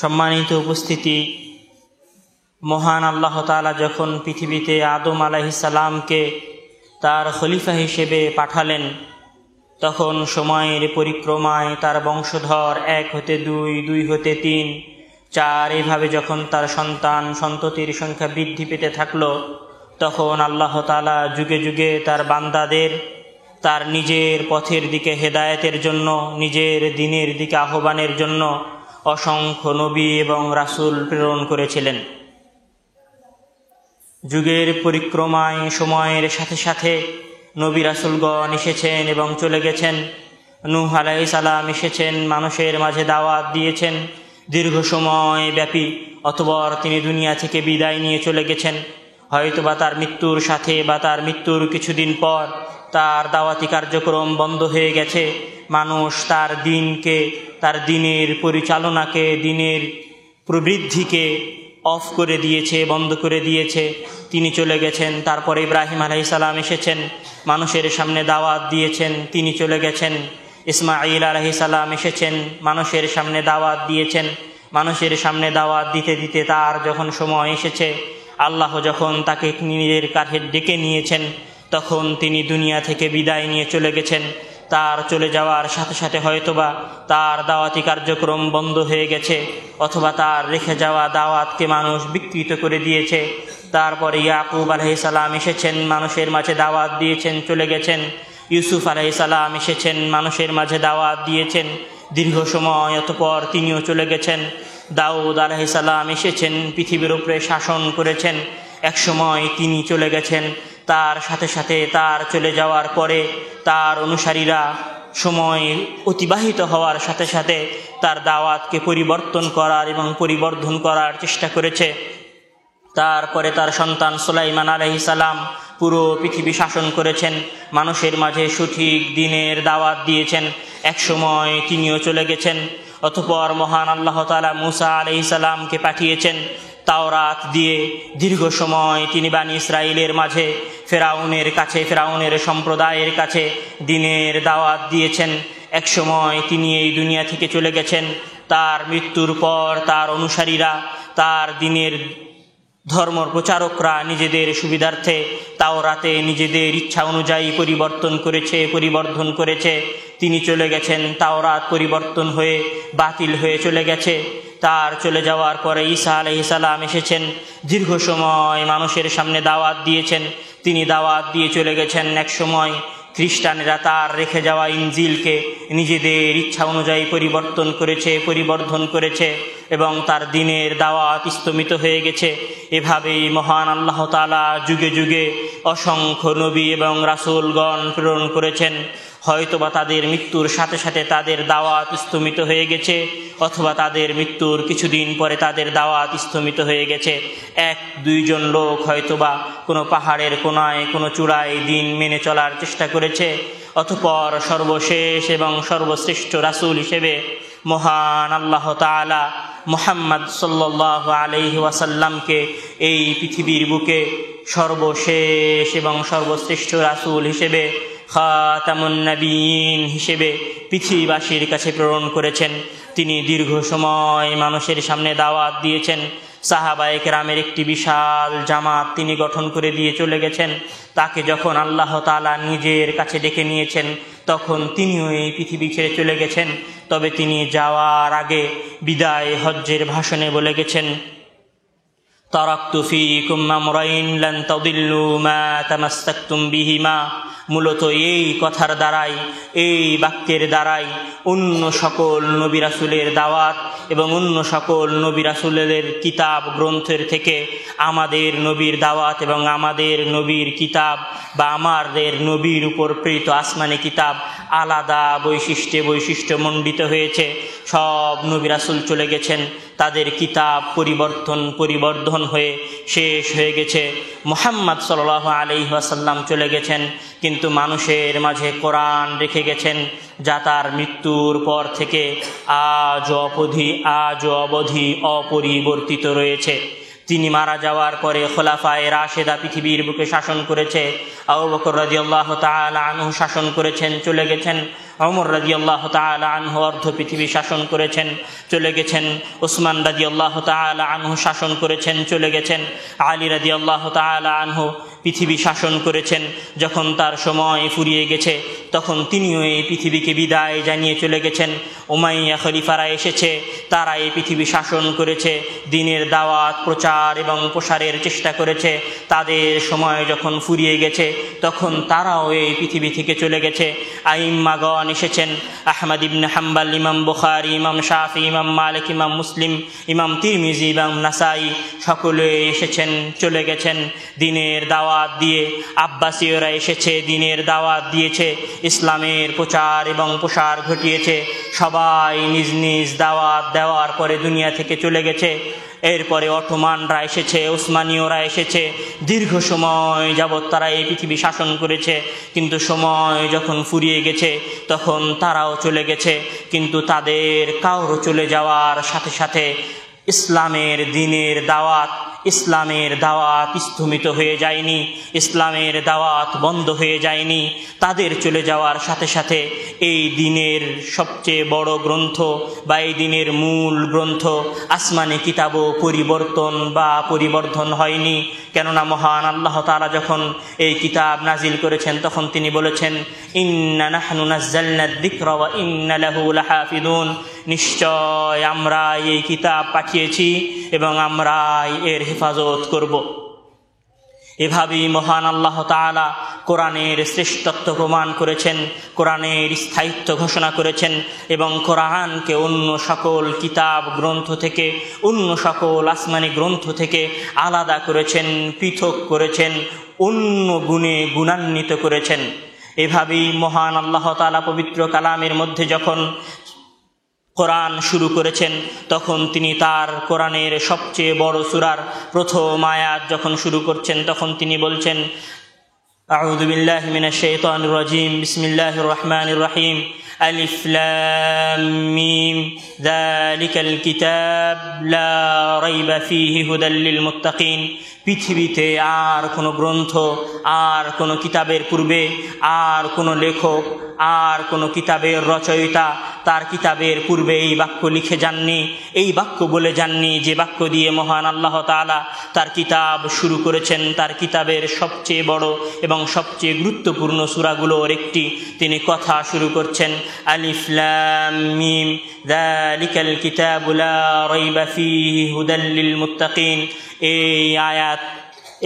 সম্মানিত উপস্থিতি, মহান আল্লাহ তাআলা যখন পৃথিবীতে আদম আলাইহিস সালামকে তার খলিফা হিসেবে পাঠালেন, তখন সময়ের পরিক্রমায় তার বংশধর 1 হতে 2, 2 হতে 3, 4 এভাবে যখন তার সন্ততির সংখ্যা বৃদ্ধি পেতে থাকলো, তখন আল্লাহ তাআলা যুগে যুগে তার বান্দাদের তার নিজের পথের দিকে হেদায়েতের জন্য, নিজের দ্বীনের দিকে আহ্বানের জন্য অসংখ্য নবী এবং রাসূল প্রেরণ করেছিলেন। যুগের পরিক্রমায় সময়ের সাথে সাথে নবী রাসূলগণ এসেছেন এবং চলে গেছেন। নূহ আলাইহিস সালাম এসেছেন, মানুষের মাঝে দাওয়াত দিয়েছেন দীর্ঘ সময় ব্যাপী, অতঃপর তিনি দুনিয়া থেকে বিদায় নিয়ে চলে গেছেন। হয়তোবা তার মৃত্যুর সাথে বা তার মৃত্যুর কিছুদিন পর তার দাওয়াতি কার্যক্রম বন্ধ হয়ে গেছে। মানুষ তার দিনকে, তার দিনের পরিচালনাকে, দিনের প্রবৃদ্ধিকে অফ করে দিয়েছে, বন্ধ করে দিয়েছে। তিনি চলে গেছেন। তারপরে ইব্রাহিম আলাইহিস সালাম এসেছেন, মানুষের সামনে দাওয়াত দিয়েছেন, তিনি চলে গেছেন। ইসমাঈল আলাইহিস সালাম এসেছেন, মানুষের সামনে দাওয়াত দিয়েছেন, মানুষের সামনে দাওয়াত দিতে দিতে তার যখন সময় এসেছে, আল্লাহ যখন তাকে নিজের কাছে ডেকে নিয়েছেন, তখন তিনি দুনিয়া থেকে বিদায় নিয়ে চলে গেছেন। তার চলে যাওয়ার সাথে সাথে হয়তোবা তার দাওয়াতি কার্যক্রম বন্ধ হয়ে গেছে, অথবা তার রেখে যাওয়া দাওয়াতকে মানুষ বিকৃত করে দিয়েছে। তারপরে ইয়াকুব আলাইহিস সালাম এসেছেন, মানুষের মাঝে দাওয়াত দিয়েছেন, চলে গেছেন। ইউসুফ আলাইহিস সালাম এসেছেন, মানুষের মাঝে দাওয়াত দিয়েছেন দীর্ঘ সময়, অতঃপর তিনিও চলে গেছেন। দাউদ আলাইহিস সালাম এসেছেন, পৃথিবীর উপরে শাসন করেছেন, একসময় তিনি চলে গেছেন। তার সাথে সাথে তার চলে যাওয়ার পরে তার অনুসারীরা সময় অতিবাহিত হওয়ার সাথে সাথে তার দাওয়াতকে পরিবর্তন করার এবং পরিবর্ধন করার চেষ্টা করেছে। তারপরে তার সন্তান সুলাইমান আলাইহিস সালাম পুরো পৃথিবী শাসন করেছেন, মানুষের মাঝে সঠিক দ্বীনের দাওয়াত দিয়েছেন। একসময় তিনিও চলে গেছেন। অতঃপর মহান আল্লাহ তাআলা মূসা আলাইহিস সালামকে পাঠিয়েছেন তাওরাত দিয়ে। দীর্ঘ সময় তিনি বানি ইসরাইলের মাঝে ফেরাউনের কাছে, ফেরাউনের সম্প্রদায়ের কাছে দ্বীনের দাওয়াত দিয়েছেন। একসময় তিনি এই দুনিয়া থেকে চলে গেছেন। তার মৃত্যুর পর তার অনুসারীরা, তার দ্বীনের ধর্ম প্রচারকরা নিজেদের সুবিধার্থে তাওরাতে নিজেদের ইচ্ছা অনুযায়ী পরিবর্ধন করেছে। তিনি চলে গেছেন, তাওরাত পরিবর্তন হয়ে বাতিল হয়ে চলে গেছে। তার চলে যাওয়ার পরে ঈসা আলাইহিস সালাম এসেছেন, দীর্ঘ সময় মানুষের সামনে দাওয়াত দিয়েছেন, তিনি দাওয়াত দিয়ে চলে গেছেন। এক সময় খ্রিস্টানেরা তার রেখে যাওয়া ইনজিলকে নিজেদের ইচ্ছা অনুযায়ী পরিবর্ধন করেছে এবং তার দ্বীনের দাওয়াত স্তমিত হয়ে গেছে। এভাবেই মহান আল্লাহ তাআলা যুগে যুগে অসংখ্য নবী এবং রাসূলগণ প্রেরণ করেছেন। হয়তোবা তাদের মৃত্যুর সাথে সাথে তাদের দাওয়াত স্তমিত হয়ে গেছে, অথবা তাদের মৃত্যুর কিছুদিন পরে তাদের দাওয়াত স্তমিত হয়ে গেছে। 1-2 জন লোক হয়তোবা কোনো পাহাড়ের কোনায়, কোনো চূড়ায় দিন মেনে চলার চেষ্টা করেছে। অতঃপর সর্বশেষ এবং সর্বশ্রেষ্ঠ রাসূল হিসেবে মহান আল্লাহ তাআলা মুহাম্মদ সাল্লাল্লাহু আলাইহি ওয়াসাল্লামকে এই পৃথিবীর বুকে সর্বশেষ এবং সর্বশ্রেষ্ঠ রাসূল হিসেবে, খাতামুন নবিয়্যিন হিসেবে পৃথিবীবাসীর কাছে প্রেরণ করেছেন। তিনি দীর্ঘ সময় মানুষের সামনে দাওয়াত দিয়েছেন। সাহাবায়ে কেরামের একটি বিশাল জামাত তিনি গঠন করে দিয়ে চলে গেছেন। তাকে যখন আল্লাহ তাআলা নিজের কাছে ডেকে নিয়েছেন, তখন তিনিও এই পৃথিবী ছেড়ে চলে গেছেন। তবে তিনি যাওয়ার আগে বিদায় হজ্জের ভাষণে বলে গেছেন, তারাকতু ফীকুম আমরাইন লান তাদিল্লু মা তামাসসাকতুম বিহিমা। মূলত এই কথার দ্বারাই, এই বাক্যের দ্বারাই অন্য সকল নবী রাসূলের দাওয়াত এবং অন্য সকল নবী রাসূলের কিতাব গ্রন্থের থেকে আমাদের নবীর দাওয়াত এবং আমাদের নবীর কিতাব বা আমাদের নবীর উপর প্রেরিত আসমানি কিতাব আলাদা বৈশিষ্ট্যমণ্ডিত হয়েছে। সব নবী রাসূল চলে গেছেন, তাদের কিতাব পরিবর্ধন হয়ে শেষ হয়ে গেছে। মুহাম্মদ সাল্লাল্লাহু আলাইহি ওয়াসাল্লাম চলে গেছেন, কিন্তু মানুষের মাঝে কোরআন রেখে গেছেন, যা তার মৃত্যুর পর থেকে আজ অবধি অপরিবর্তিত রয়েছে। তিনি মারা যাওয়ার পরে খোলাফায়ে রাশেদা পৃথিবীর বুকে শাসন করেছে। আবু বকর রাদিয়াল্লাহু তাআলা আনহু শাসন করেছেন, চলে গেছেন। ওমর রাদিয়াল্লাহু তাআলা আনহু অর্ধ পৃথিবী শাসন করেছেন, চলে গেছেন। ওসমান রাদিয়াল্লাহু তাআলা আনহু শাসন করেছেন, চলে গেছেন। আলী রাদিয়াল্লাহু তাআলা আনহু পৃথিবী শাসন করেছেন। যখন তার সময় ফুরিয়ে গেছে তখন তিনিও এই পৃথিবীকে বিদায় জানিয়ে চলে গেছেন। উমাইয়া খলিফারা এসেছে, তারা এই পৃথিবী শাসন করেছে, দিনের দাওয়াত প্রচার এবং প্রসারের চেষ্টা করেছে। তাদের সময় যখন ফুরিয়ে গেছে তখন তারাও এই পৃথিবী থেকে চলে গেছে। আইম্মাগণ এসেছেন, আহমদ ইবনে হাম্বল, ইমাম বুখারী, ইমাম শাফি, ইমাম মালিক, ইমাম মুসলিম, ইমাম তিরমিজি, ইমাম নাসাই, সকলে এসেছেন, চলে গেছেন দিনের দাওয়াত দিয়ে। আব্বাসীয়রা এসেছে, দিনের দাওয়াত দিয়েছে, ইসলামের প্রচার এবং প্রসার ঘটিয়েছে। সবাই নিজ নিজ দাওয়াত দেওয়ার পরে দুনিয়া থেকে চলে গেছে। এরপরে অটোমানরা এসেছে, ওসমানীয়রা এসেছে, দীর্ঘ সময় যাবৎ তারা এই পৃথিবী শাসন করেছে। কিন্তু সময় যখন ফুরিয়ে গেছে তখন তারাও চলে গেছে। কিন্তু তাদের কারো চলে যাওয়ার সাথে সাথে ইসলামের দিনের দাওয়াত, ইসলামের দাওয়াত স্থমিত হয়ে যায়নি, ইসলামের দাওয়াত বন্ধ হয়ে যায়নি। তাদের চলে যাওয়ার সাথে সাথে এই দিনের সবচেয়ে বড় গ্রন্থ বা এই দিনের মূল গ্রন্থ আসমানি কিতাবও পরিবর্ধন হয়নি। কেননা মহান আল্লাহ তাআলা যখন এই কিতাব নাজিল করেছেন তখন তিনি বলেছেন, ইন্না নাহনু নাযালনা যিকরা ওয়া ইন্না লাহু লাহাফিজুন, নিশ্চয় আমরা এই কিতাব পাঠিয়েছি এবং আমরা এর হেফাজত করব। এভাবেই মহান আল্লাহ তাআলা কোরআনের শ্রেষ্ঠত্ব প্রমাণ করেছেন, কোরআনের স্থায়িত্ব ঘোষণা করেছেন এবং কোরআনকে অন্য সকল কিতাব গ্রন্থ থেকে, অন্য সকল আসমানি গ্রন্থ থেকে আলাদা করেছেন, পৃথক করেছেন, অন্য গুণে গুণান্বিত করেছেন। এভাবেই মহান আল্লাহ তাআলা পবিত্র কালামের মধ্যে যখন কোরআন শুরু করেছেন তখন তিনি তার কোরআনের সবচেয়ে বড় সূরার প্রথম আয়াত যখন শুরু করছেন তখন তিনি বলছেন, আউযু বিল্লাহি মিনাশ শাইতানির রাজীম, বিসমিল্লাহির রহমানির রহিম, আলিফ লাম মিম, যালিকাল কিতাব লা রাইবা ফীহি হুদাল লিল মুত্তাকিন। পৃথিবীতে আর কোনো গ্রন্থ, আর কোনো কিতাবের পূর্বে আর কোনো লেখক, আর কোনো কিতাবের রচয়িতা তার কিতাবের পূর্বে এই বাক্য লিখে যাননি, এই বাক্য বলে যাননি যে বাক্য দিয়ে মহান আল্লাহ তাআলা তার কিতাব শুরু করেছেন। তার কিতাবের সবচেয়ে বড় এবং সবচেয়ে গুরুত্বপূর্ণ সূরাগুলোর একটি তিনি কথা শুরু করছেন, আলিফ লাম মিম, যালিকাল কিতাবু লা রাইবা ফীহি হুদাল লিল মুত্তাকিন। এই আয়াত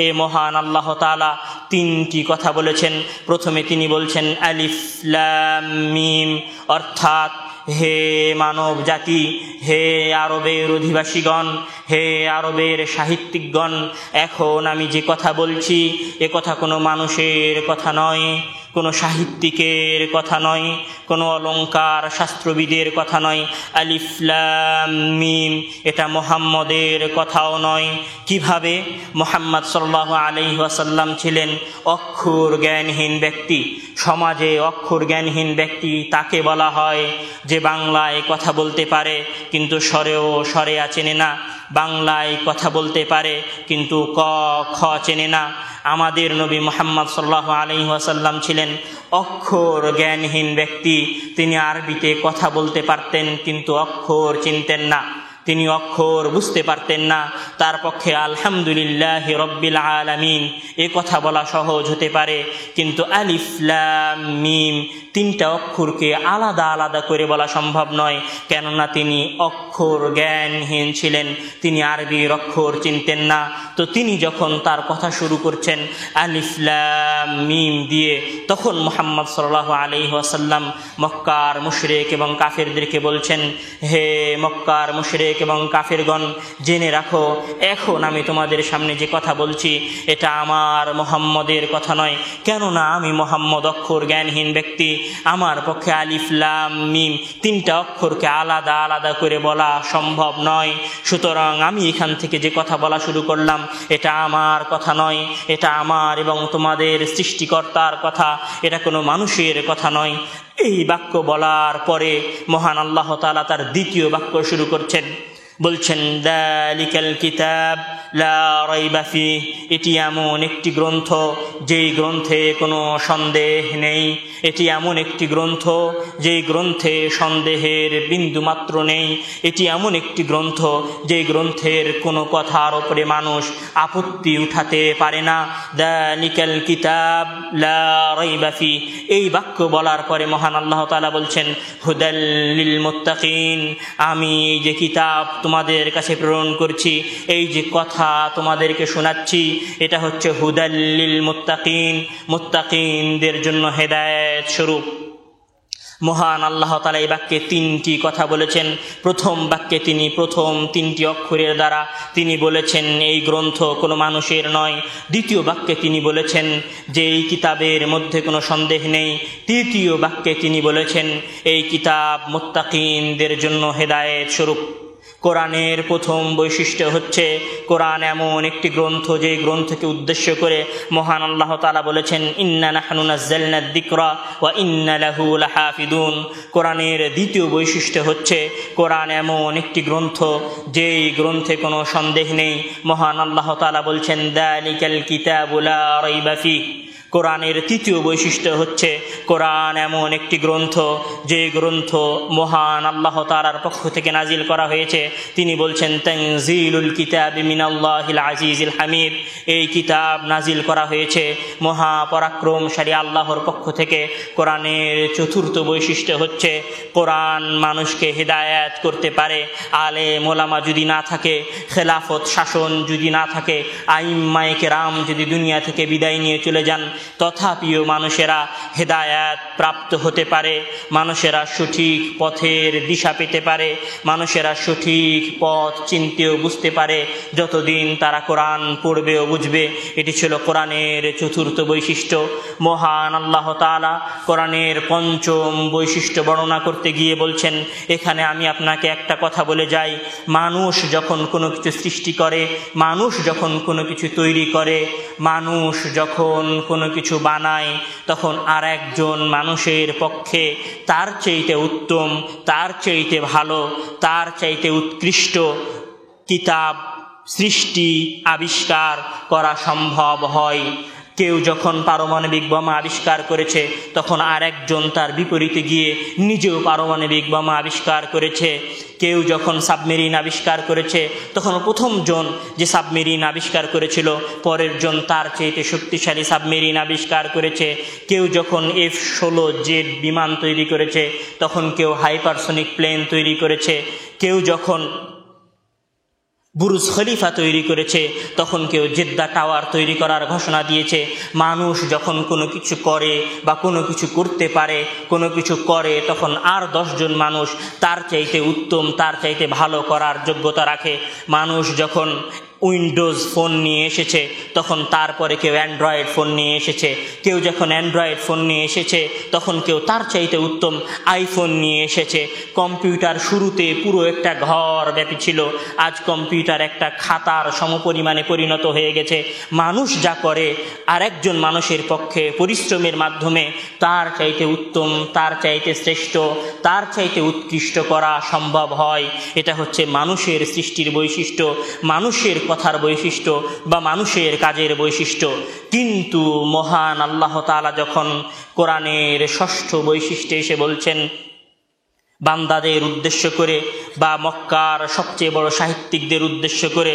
এ মহান আল্লাহ তাআলা তিনটি কথা বলেছেন। প্রথমে তিনি বলছেন আলিফ লাম মিম, অর্থাৎ হে মানব জাতি, হে আরবের অধিবাসীগণ, হে আরবের সাহিত্যিকগণ, এখন আমি যে কথা বলছি এ কথা কোনো মানুষের কথা নয়, কোনো সাহিত্যিকের কথা নয়, কোনো অলঙ্কার শাস্ত্রবিদের কথা নয়। আলিফ লাম মিম, এটা মুহাম্মদের কথাও নয়। কিভাবে? মুহাম্মদ সাল্লাল্লাহু আলাইহি ওয়াসাল্লাম ছিলেন অক্ষর জ্ঞানহীন ব্যক্তি। সমাজে অক্ষর জ্ঞানহীন ব্যক্তি তাকে বলা হয় যে বাংলায় কথা বলতে পারে কিন্তু সরেয়া চেনে না, বাংলায় কথা বলতে পারে কিন্তু ক খ চেনে না। আমাদের নবী মুহাম্মদ সাল্লাল্লাহু আলাইহি ওয়াসাল্লাম ছিলেন অক্ষর জ্ঞানহীন ব্যক্তি। তিনি আরবিতে কথা বলতে পারতেন কিন্তু অক্ষর চিনতেন না, তিনি অক্ষর বুঝতে পারতেন না। তার পক্ষে আলহামদুলিল্লাহি রব্বিল আলামিন এ কথা বলা সহজ হতে পারে, কিন্তু আলিফ লাম মিম তিনটা অক্ষরকে আলাদা আলাদা করে বলা সম্ভব নয়, কেননা তিনি অক্ষর জ্ঞানহীন ছিলেন, তিনি আরবির অক্ষর চিনতেন না। তো তিনি যখন তার কথা শুরু করছেন আলিফ লাম মিম দিয়ে, তখন মুহাম্মদ সাল্লাল্লাহু আলাইহি ওয়াসাল্লাম মক্কার মুশরিক এবং কাফেরদেরকে বলছেন, হে মক্কার মুশরিক এবং কাফেরগণ, জেনে রাখো এখন আমি তোমাদের সামনে যে কথা বলছি এটা আমার মুহাম্মদের কথা নয়, কেননা আমি মুহাম্মদ অক্ষর জ্ঞানহীন ব্যক্তি। আমার পক্ষে আলিফ লাম মিম তিনটা অক্ষরকে আলাদা আলাদা করে বলা সম্ভব নয়। সুতরাং আমি এখান থেকে যে কথা বলা শুরু করলাম এটা আমার কথা নয়, এটা আমার এবং তোমাদের সৃষ্টিকর্তার কথা, এটা কোনো মানুষের কথা নয়। এই বাক্য বলার পরে মহান আল্লাহ তাআলা তার দ্বিতীয় বাক্য শুরু করছেন, বলছেন যালিকাল কিতাব লা রাইবা ফিহ, এটি এমন একটি গ্রন্থ যেই গ্রন্থে কোনো সন্দেহ নেই। এটি এমন একটি গ্রন্থ যেই গ্রন্থে সন্দেহের বিন্দুমাত্র নেই। এটি এমন একটি গ্রন্থ যেই গ্রন্থের কোনো কথার উপরে মানুষ আপত্তি উঠাতে পারে না। যালিকাল কিতাব লা রাইবা ফিহ, এই বাক্য বলার পরে মহান আল্লাহ তাআলা বলছেন হুদাল লিল মুত্তাকিন, আমি এই যে কিতাব তোমাদের কাছে প্রেরণ করছি, এই যে কথা তোমাদেরকে শোনাচ্ছি, এটা হচ্ছে হুদাল লিল মুত্তাকিন, মুত্তাকিনদের জন্য হেদায়েত স্বরূপ। মহান আল্লাহ তাআলা এই বাক্যে তিনটি কথা বলেছেন। প্রথম বাক্যে তিনি প্রথম তিনটি অক্ষরের দ্বারা তিনি বলেছেন এই গ্রন্থ কোনো মানুষের নয়। দ্বিতীয় বাক্যে তিনি বলেছেন যে এই কিতাবের মধ্যে কোনো সন্দেহ নেই। তৃতীয় বাক্যে তিনি বলেছেন এই কিতাব মুত্তাকিনদের জন্য হেদায়েত স্বরূপ। কোরআনের প্রথম বৈশিষ্ট্য হচ্ছে কোরআন এমন একটি গ্রন্থ যে গ্রন্থকে উদ্দেশ্য করে মহান আল্লাহ তাআলা বলেছেন ইন্না নাহনু নাযালনা যিকরা ওয়া ইন্না লাহু লাহাফিদুন। কোরআনের দ্বিতীয় বৈশিষ্ট্য হচ্ছে কোরআন এমন একটি গ্রন্থ যেই গ্রন্থে কোনো সন্দেহ নেই। মহান আল্লাহ তাআলা বলছেন যালিকাল কিতাবু লা রাইবা ফিহ। কোরআনের তৃতীয় বৈশিষ্ট্য হচ্ছে কোরআন এমন একটি গ্রন্থ যে গ্রন্থ মহান আল্লাহ তাআলার পক্ষ থেকে নাজিল করা হয়েছে। তিনি বলছেন তানজিলুল কিতাবি মিনাল্লাহিল আজিজিল হামিদ, এই কিতাব নাজিল করা হয়েছে মহাপরাক্রমশালী আল্লাহর পক্ষ থেকে। কোরআনের চতুর্থ বৈশিষ্ট্য হচ্ছে কোরআন মানুষকে হেদায়েত করতে পারে। আলেম ওলামা যদি না থাকে, খেলাফত শাসন যদি না থাকে, আইম্মায়ে কেরাম যদি দুনিয়া থেকে বিদায় নিয়ে চলে যান, তথাপিও মানুষেরা হেদায়েত প্রাপ্ত হতে পারে, মানুষেরা সঠিক পথের দিশা পেতে পারে, মানুষেরা সঠিক পথ চিনতেও বুঝতে পারে যতদিন তারা কোরআন পড়বে ও বুঝবে। এটি ছিল কোরআনের চতুর্থ বৈশিষ্ট্য। মহান আল্লাহ তাআলা কোরআনের পঞ্চম বৈশিষ্ট্য বর্ণনা করতে গিয়ে বলছেন এখানে আমি আপনাকে একটা কথা বলে যাই, মানুষ যখন কোনো কিছু সৃষ্টি করে, মানুষ যখন কোনো কিছু তৈরি করে, মানুষ যখন কোনো কিছু বানায়, তখন আর একজন মানুষের পক্ষে তার চাইতে উত্তম, তার চাইতে ভালো, তার চাইতে উৎকৃষ্ট কিতাব সৃষ্টি আবিষ্কার করা সম্ভব হয়। কেউ যখন পারমাণবিক বোমা আবিষ্কার করেছে তখন আর একজন তার বিপরীতে গিয়ে নিজেও পারমাণবিক বোমা আবিষ্কার করেছে। কেউ যখন সাবমেরিন আবিষ্কার করেছে তখন প্রথমজন যে সাবমেরিন আবিষ্কার করেছিল পরের জন তার চাইতে শক্তিশালী সাবমেরিন আবিষ্কার করেছে। কেউ যখন F-16 জেট বিমান তৈরি করেছে তখন কেউ হাইপারসনিক প্লেন তৈরি করেছে। কেউ যখন বুরুজ খলিফা তৈরি করেছে তখন কেউ জেদ্দা টাওয়ার তৈরি করার ঘোষণা দিয়েছে। মানুষ যখন কোনো কিছু করে বা কোনো কিছু করতে পারে, কোনো কিছু করে, তখন আর 10 জন মানুষ তার চাইতে উত্তম, তার চাইতে ভালো করার যোগ্যতা রাখে। মানুষ যখন উইন্ডোজ ফোন নিয়ে এসেছে তখন তারপরে কেউ অ্যান্ড্রয়েড ফোন নিয়ে এসেছে। কেউ যখন অ্যান্ড্রয়েড ফোন নিয়ে এসেছে তখন কেউ তার চাইতে উত্তম আইফোন নিয়ে এসেছে। কম্পিউটার শুরুতে পুরো একটা ঘর ব্যাপী ছিল, আজ কম্পিউটার একটা খাতার সমপরিমাণে পরিণত হয়ে গেছে। মানুষ যা করে আর একজন মানুষের পক্ষে পরিশ্রমের মাধ্যমে তার চাইতে উত্তম, তার চাইতে শ্রেষ্ঠ, তার চাইতে উৎকৃষ্ট করা সম্ভব হয়। এটা হচ্ছে মানুষের সৃষ্টির বৈশিষ্ট্য, মানুষের কথার বৈশিষ্ট্য বা মানুষের কাজের বৈশিষ্ট্য। কিন্তু মহান আল্লাহ তাআলা যখন কোরআনের ষষ্ঠ বৈশিষ্ট্যে এসে বলছেন বান্দাদের উদ্দেশ্য করে বা মক্কার সবচেয়ে বড় সাহিত্যিকদের উদ্দেশ্য করে,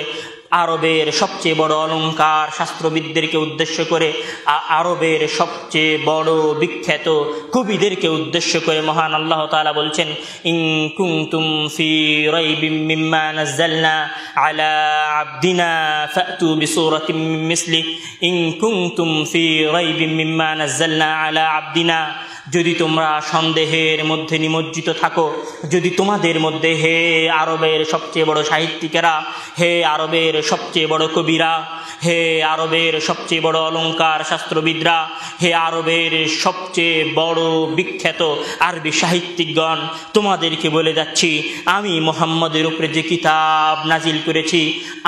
আরবের সবচেয়ে বড় অলঙ্কার শাস্ত্রবিদদেরকে উদ্দেশ্য করে, আরবের সবচেয়ে বড় বিখ্যাত কবিদেরকে উদ্দেশ্য করে মহান আল্লাহ তাআলা বলছেন ইন কুনতুম ফি রাইবিম মিম্মা নাযালনা আলা আবদিনা ফাতু বিসূরাতিম মিন মিসলি ইন কুনতুম ফি রাইবিম মিম্মা নাযালনা আলা আবদিনা। যদি তোমরা সন্দেহের মধ্যে নিমজ্জিত থাকো, যদি তোমাদের মধ্যে হে আরবের সবচেয়ে বড় সাহিত্যিকেরা, হে আরবের সবচেয়ে বড় কবিরা, হে আরবের সবচেয়ে বড় অলঙ্কার শাস্ত্রবিদরা, হে আরবের সবচেয়ে বড় বিখ্যাত আরবি সাহিত্যিকগণ, তোমাদেরকে বলে যাচ্ছি আমি মুহাম্মদের উপরে যে কিতাব নাজিল করেছি,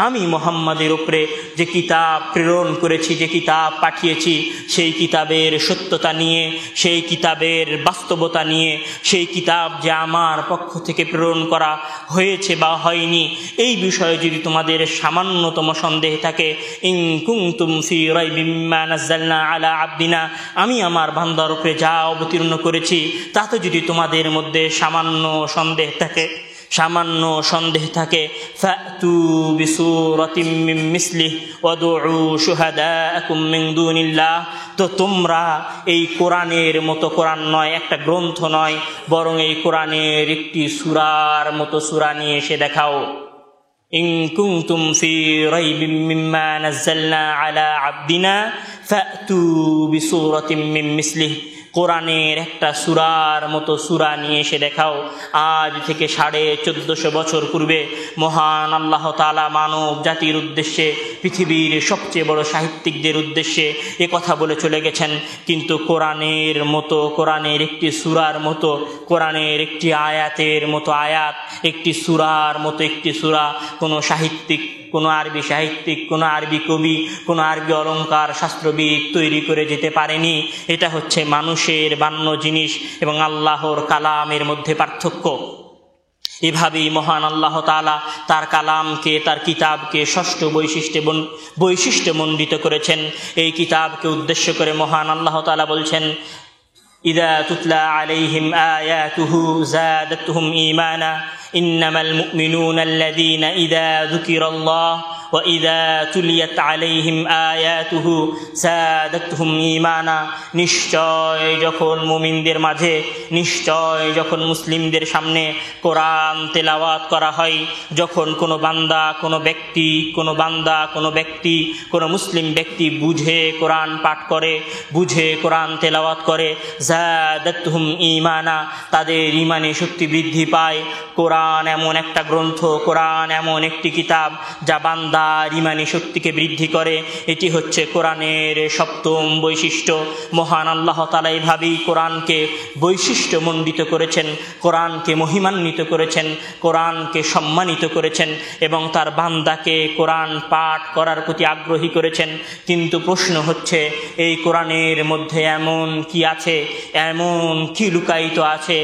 আমি মুহাম্মদের উপরে যে কিতাব প্রেরণ করেছি, যে কিতাব পাঠিয়েছি, সেই কিতাবের সত্যতা নিয়ে, সেই কিতাব কিতাবের বাস্তবতা নিয়ে, সেই কিতাব যে আমার পক্ষ থেকে প্রেরণ করা হয়েছে বা হয়নি এই বিষয়ে যদি তোমাদের সামান্যতম সন্দেহ থাকে, ইন কুনতুম ফি রাইবিম মিম্মা নাযালনা আলা আবদিনা, আমি আমার বান্দার উপরে যা অবতীর্ণ করেছি তাতে যদি তোমাদের মধ্যে সামান্য সন্দেহ থাকে ফাতু বিসূরাতিম মিন মিসলিহি ওয়াদউ শুহাদাআকুম মিন দুনিল্লাহ, তো তোমরা এই কোরআনের মতো, কোরআন নয়, একটা গ্রন্থ নয়, বরং এই কোরআনের একটি সূরার মতো সূরা নিয়ে এসে দেখাও। ইন কুনতুম ফি রাইবিম মিম্মা নাযালনা আলা আবদিনা ফাতু বিসূরাতিম মিন মিসলিহি, কোরআনের একটা সূরার মতো সূরা নিয়ে এসে দেখাও। আজ থেকে 1450 বছর পূর্বে মহান আল্লাহ তাআলা মানব জাতির উদ্দেশ্যে, পৃথিবীর সবচেয়ে বড় সাহিত্যিকদের উদ্দেশ্যে এ কথা বলে চলে গেছেন, কিন্তু কোরআনের মতো, কোরআনের একটি সূরার মতো, কোরআনের একটি আয়াতের মতো আয়াত, একটি সূরার মতো একটি সূরা কোনো সাহিত্যিক, কোনো আরবি সাহিত্যিক, কোনো আরবি কবি, কোনো আরবি অলঙ্কার শাস্ত্রবিদ তৈরি করে যেতে পারেনি। এটা হচ্ছে মানুষের বানানো জিনিস এবং আল্লাহর কালামের মধ্যে পার্থক্য। এভাবেই মহান আল্লাহ তাআলা তার কালামকে, তার কিতাবকে ষষ্ঠ বৈশিষ্ট্যমণ্ডিত করেছেন। এই কিতাবকে উদ্দেশ্য করে মহান আল্লাহ তাআলা বলছেন, ইযা তুতলা আলাইহিম আয়াতুহু যাদাতুহুম ঈমানা ইন্নামাল মুমিনুনা আল্লাযীনা ইযা যুকিরাল্লাহ ওয়া ইযা তুলিয়াত আলাইহিম আয়াতুহু যাদাতুহুম ঈমানা, নিশ্চয় যখন মুমিনদের মাঝে, নিশ্চয় যখন মুসলিমদের সামনে কোরআন তেলাওয়াত করা হয়, যখন কোনো বান্দা, কোনো ব্যক্তি, কোনো মুসলিম ব্যক্তি বুঝে কোরআন পাঠ করে, বুঝে কোরআন তেলাওয়াত করে, যাদাতুহুম ঈমানা, তাদের ঈমানে শক্তি বৃদ্ধি পায়। কোরআন এমন একটা গ্রন্থ, কোরআন এমন একটি কিতাব যা বান্দার ঈমানি শক্তিকে বৃদ্ধি করে। এটি হচ্ছে কোরআনের সপ্তম বৈশিষ্ট্য। মহান আল্লাহ তাআলা এইভাবেই কোরআনকে বৈশিষ্ট্যমণ্ডিত করেছেন, কোরআনকে মহিমান্বিত করেছেন, কোরআনকে সম্মানিত করেছেন এবং তার বান্দাকে কোরআন পাঠ করার প্রতি আগ্রহী করেছেন। কিন্তু প্রশ্ন হচ্ছে, এই কোরআনের মধ্যে এমন কি আছে, এমন কি লুকায়িত আছে,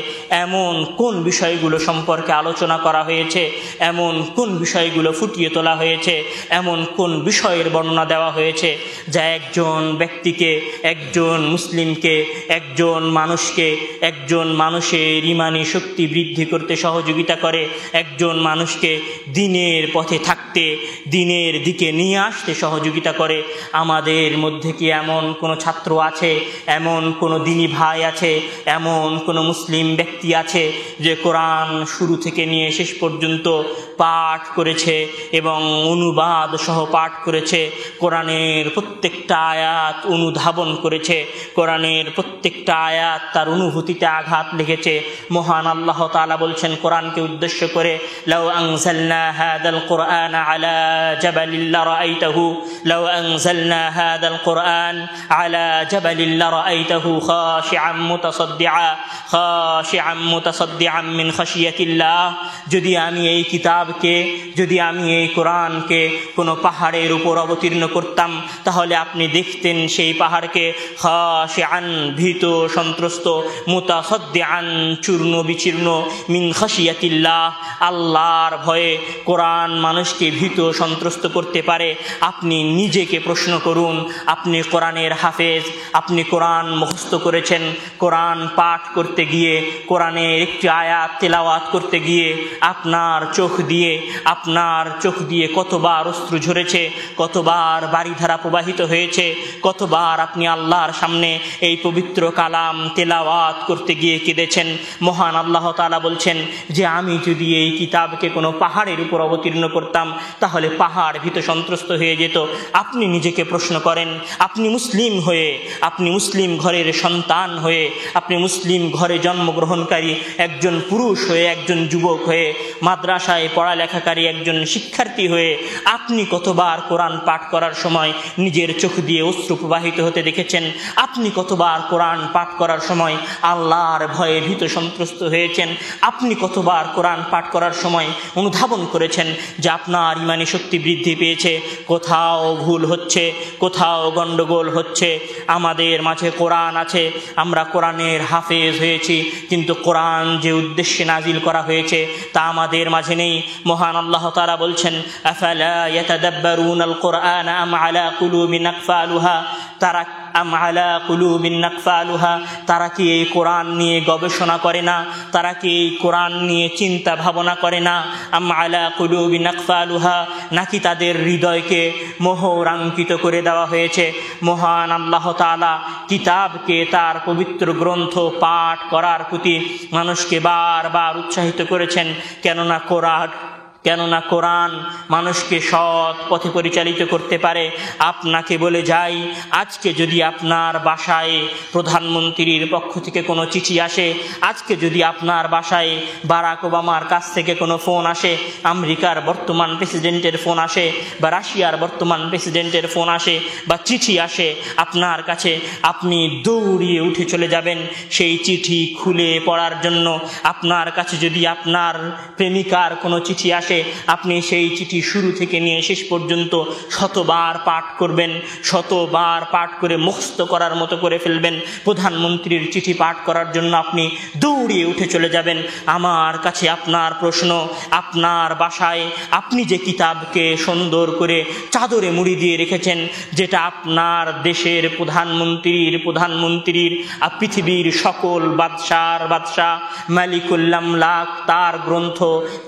এমন কোন বিষয়গুলো সম্পর্কে আলোচনা করা হয়েছে, এমন কোন বিষয়গুলো ফুটিয়ে তোলা হয়েছে, এমন কোন বিষয়ের বর্ণনা দেওয়া হয়েছে যা একজন ব্যক্তিকে, একজন মুসলিমকে, একজন মানুষের ঈমানি শক্তি বৃদ্ধি করতে সহযোগিতা করে, একজন মানুষকে দিনের পথে থাকতে, দিনের দিকে নিয়ে আসতে সহযোগিতা করে। আমাদের মধ্যে কি এমন কোনো ছাত্র আছে, এমন কোনো দিনী ভাই আছে, এমন কোনো মুসলিম ব্যক্তি আছে যে কোরআন শুরু থেকে নিয়ে শেষ পর্যন্ত পাঠ করেছে এবং অনুবাদ সহ পাঠ করেছে, কোরআনের প্রত্যেকটা আয়াত অনুধাবন করেছে, কোরআনের প্রত্যেকটা আয়াত তার অনুভূতিতে আঘাত লেগেছে? মহান আল্লাহ তাআলা বলছেন কোরআনকে উদ্দেশ্য করে, লাউ আনজালনা হাযাল কুরআন আলা জাবালিন লারাআইতাহু, লাউ আনজালনা হাযাল কুরআন আলা জাবালিন লারাআইতাহু খাশিআম মুতাসাদ্দিআন মিন খাশিয়াতিল্লাহ। যদি আমি এই কিতাবকে, যদি আমি এই কোরআনকে কোনো পাহাড়ের উপর অবতীর্ণ করতাম, তাহলে আপনি দেখতেন সেই পাহাড়কে খাশিআন, ভীত সন্ত্রস্ত, মুতাসাদ্দিআন, চূর্ণ বিচীর্ণ, মিন খাশিয়াতিল্লাহ, আল্লাহর ভয়ে। কোরআন মানুষকে ভীত সন্ত্রস্ত করতে পারে। আপনি নিজেকে প্রশ্ন করুন, আপনি কোরআনের হাফেজ, আপনি কোরআন মুখস্থ করেছেন, কোরআন পাঠ করতে গিয়ে, কোরআনের একটি আয়াত তেলাওয়াত করতে গিয়ে আপনার চোখ দিয়ে কতবার অশ্রু ঝরেছে, কতবার বারিধারা প্রবাহিত হয়েছে, কতবার আপনি আল্লাহর সামনে এই পবিত্র কালাম তেলাওয়াত করতে গিয়ে কেঁদেছেন। মহান আল্লাহ তাআলা বলছেন যে আমি যদি এই কিতাবকে কোনো পাহাড়ের উপর অবতীর্ণ করতাম, তাহলে পাহাড় ভীত সন্ত্রস্ত হয়ে যেত। আপনি নিজেকে প্রশ্ন করেন, আপনি মুসলিম হয়ে, আপনি মুসলিম ঘরের সন্তান হয়ে, আপনি মুসলিম ঘরে জন্মগ্রহণকারী একজন পুরুষ হয়ে, একজন যুবক হয়ে, মাদ্রাসায় পড়ালেখাকারী একজন শিক্ষার্থী হয়ে আপনি কতবার কোরআন পাঠ করার সময় নিজের চোখ দিয়ে অশ্রু প্রবাহিত হতে দেখেছেন? আপনি কতবার কোরআন পাঠ করার সময় আল্লাহর ভয়ে ভীত সন্ত্রস্ত হয়েছেন? আপনি কতবার কোরআন পাঠ করার সময় অনুধাবন করেছেন যে আপনার ইমানি শক্তি বৃদ্ধি পেয়েছে? কোথাও ভুল হচ্ছে, কোথাও গণ্ডগোল হচ্ছে। আমাদের মাঝে কোরআন আছে, আমরা কোরআনের হাফেজ হয়েছি, কিন্তু কোরআন যে উদ্দেশ্যে নাজিল করা হয়েছে তা আমাদের মাঝে নেই। মহান আল্লাহ তাআলা বলছেন, আফালা ইয়াতাদাব্বারুনাল কুরআনা আম আলা কুলুবিন আকফালুহা, তারা কি এই কোরআন নিয়ে গবেষণা করে না? তারা কি এই কোরআন নিয়ে চিন্তা ভাবনা করে না? আম আলা কুলুবিন আকফালুহা, নাকি তাদের হৃদয়কে মোহরাঙ্কিত করে দেওয়া হয়েছে? মহান আল্লাহ তাআলা কিতাবকে, তার পবিত্র গ্রন্থ পাঠ করার প্রতি মানুষকে বারবার উৎসাহিত করেছেন। কেননা কোরআন মানুষকে সৎ পথে পরিচালিত করতে পারে। আপনাকে বলে যাই, আজকে যদি আপনার বাসায় প্রধানমন্ত্রীর পক্ষ থেকে কোনো চিঠি আসে, আজকে যদি আপনার বাসায় বারাক ওবামার কাছ থেকে কোনো ফোন আসে, আমেরিকার বর্তমান প্রেসিডেন্টের ফোন আসে, বা রাশিয়ার বর্তমান প্রেসিডেন্টের ফোন আসে, বা চিঠি আসে আপনার কাছে, আপনি দৌড়িয়ে উঠে চলে যাবেন সেই চিঠি খুলে পড়ার জন্য। আপনার কাছে যদি আপনার প্রেমিকার কোনো চিঠি আসে, আপনি সেই চিঠি শুরু থেকে নিয়ে শেষ পর্যন্ত শতবার পাঠ করবেন, শতবার পাঠ করে মুখস্থ করার মতো করে ফেলবেন। প্রধানমন্ত্রীর চিঠি পাঠ করার জন্য আপনি দৌড়িয়ে উঠে চলে যাবেন। আমার কাছে আপনার প্রশ্ন, আপনার বাসায় আপনি যে কিতাবকে সুন্দর করে চাদরে মুড়ি দিয়ে রেখেছেন, যেটা আপনার দেশের প্রধানমন্ত্রীর পৃথিবীর সকল বাদশাহ মালিকুল আমলাক, তার গ্রন্থ,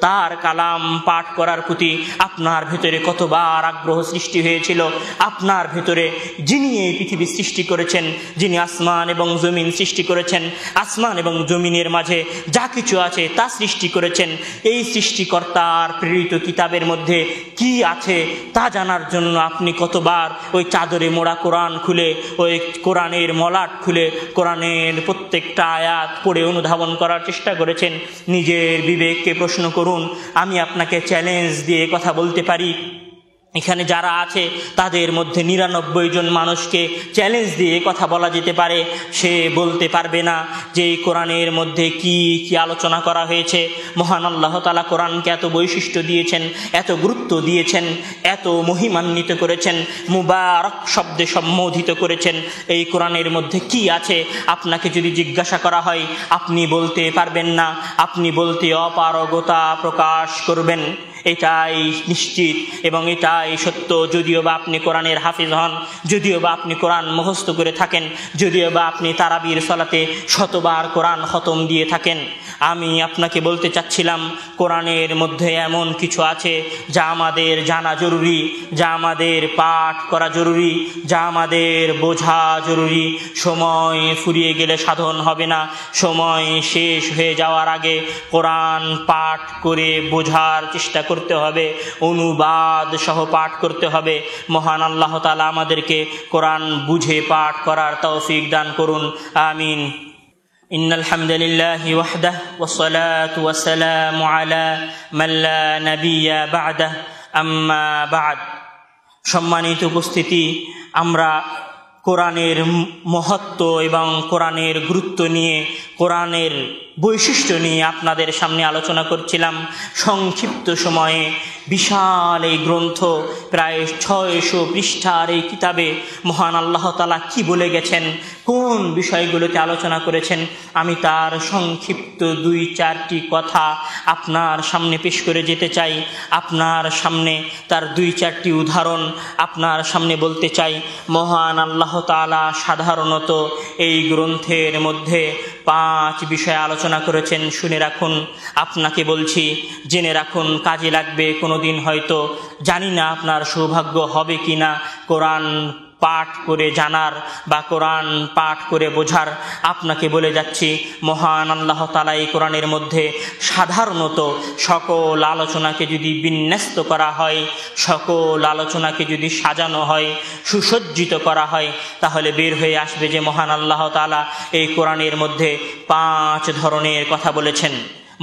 তার কালাম পাঠ করার প্রতি আপনার ভেতরে কতবার আগ্রহ সৃষ্টি হয়েছিল? আপনার ভেতরে যিনি এই পৃথিবী সৃষ্টি করেছেন, যিনি আসমান এবং জমিন সৃষ্টি করেছেন, আসমান এবং জমিনের মাঝে যা কিছু আছে তা সৃষ্টি করেছেন, এই সৃষ্টিকর্তার প্রেরিত কিতাবের মধ্যে কি আছে তা জানার জন্য আপনি কতবার ওই চাদরে মোড়া কোরআন খুলে, ওই কোরআনের মলাট খুলে কোরআনের প্রত্যেকটা আয়াত পড়ে অনুধাবন করার চেষ্টা করেছেন? নিজের বিবেককে প্রশ্ন করুন। আমি আপনাকে চ্যালেঞ্জ দিয়ে কথা বলতে পারি, এখানে যারা আছে তাদের মধ্যে 99 জন মানুষকে চ্যালেঞ্জ দিয়ে কথা বলা যেতে পারে, সে বলতে পারবে না যে এই কোরআনের মধ্যে কি কি আলোচনা করা হয়েছে। মহান আল্লাহ তাআলা কোরআনকে এত বৈশিষ্ট্য দিয়েছেন, এত গুরুত্ব দিয়েছেন, এত মহিমান্বিত করেছেন, মুবারক শব্দে সম্বোধিত করেছেন। এই কোরআনের মধ্যে কি আছে আপনাকে যদি জিজ্ঞাসা করা হয়, আপনি বলতে পারবেন না, আপনি বলতে অপারগতা প্রকাশ করবেন। এটাই নিশ্চিত এবং এটাই সত্য। যদিও বা আপনি কোরআনের হাফিজ হন, যদিও বা আপনি কোরআন মুখস্থ করে থাকেন, যদিও বা আপনি তারাবির সালাতে শতবার কোরআন খতম দিয়ে থাকেন, আমি আপনাকে বলতে চাচ্ছিলাম কোরআনের মধ্যে এমন কিছু আছে যা আমাদের জানা জরুরি, যা আমাদের পাঠ করা জরুরি, যা আমাদের বোঝা জরুরি। সময় ফুরিয়ে গেলে সাধন হবে না। সময় শেষ হয়ে যাওয়ার আগে কোরআন পাঠ করে বোঝার চেষ্টা করতে হবে, অনুবাদ সহ পাঠ করতে হবে। মহান আল্লাহ তাআলা আমাদেরকে কোরআন বুঝে পাঠ করার তৌফিক দান করুন। আমিন। ইন্নাল হামদুলিল্লাহি ওয়াহদাহু ওয়াসসালাতু ওয়াসসালামু আলা মান লা নাবিয়্যা বা'দাহু, আম্মা বা'দ। সম্মানিত উপস্থিতি, আমরা কোরআনের মহত্ব এবং কোরআনের গুরুত্ব নিয়ে, কোরআনের বৈশিষ্ট্য নিয়ে আপনাদের সামনে আলোচনা করছিলাম। সংক্ষিপ্ত সময়ে বিশাল এই গ্রন্থ, প্রায় 600 পৃষ্ঠার এই কিতাবে মহান আল্লাহ তাআলা কি বলে গেছেন, কোন বিষয়গুলোতে আলোচনা করেছেন, আমি তার সংক্ষিপ্ত 2-4টি কথা আপনার সামনে পেশ করে যেতে চাই। আপনার সামনে তার 2-4টি উদাহরণ আপনার সামনে বলতে চাই। মহান আল্লাহ তাআলা সাধারণত এই গ্রন্থের মধ্যে 5 বিষয়ে আলোচনা করেছেন। শুনে রাখুন, আপনাকে বলছি, জেনে রাখুন, কাজে লাগবে কোনোদিন। হয়তো জানি না আপনার সৌভাগ্য হবে কিনা কোরআন পাঠ করে জানার বা কোরআন পাঠ করে বোঝার। আপনাকে বলে যাচ্ছি, মহান আল্লাহ তাআলা এই কোরআনের মধ্যে সাধারণত সকল আলোচনাকে যদি বিন্যস্ত করা হয়, সকল আলোচনাকে যদি সাজানো হয়, সুসজ্জিত করা হয়, তাহলে বের হয়ে আসবে যে মহান আল্লাহ তাআলা এই কোরআনের মধ্যে 5 ধরনের কথা বলেছেন।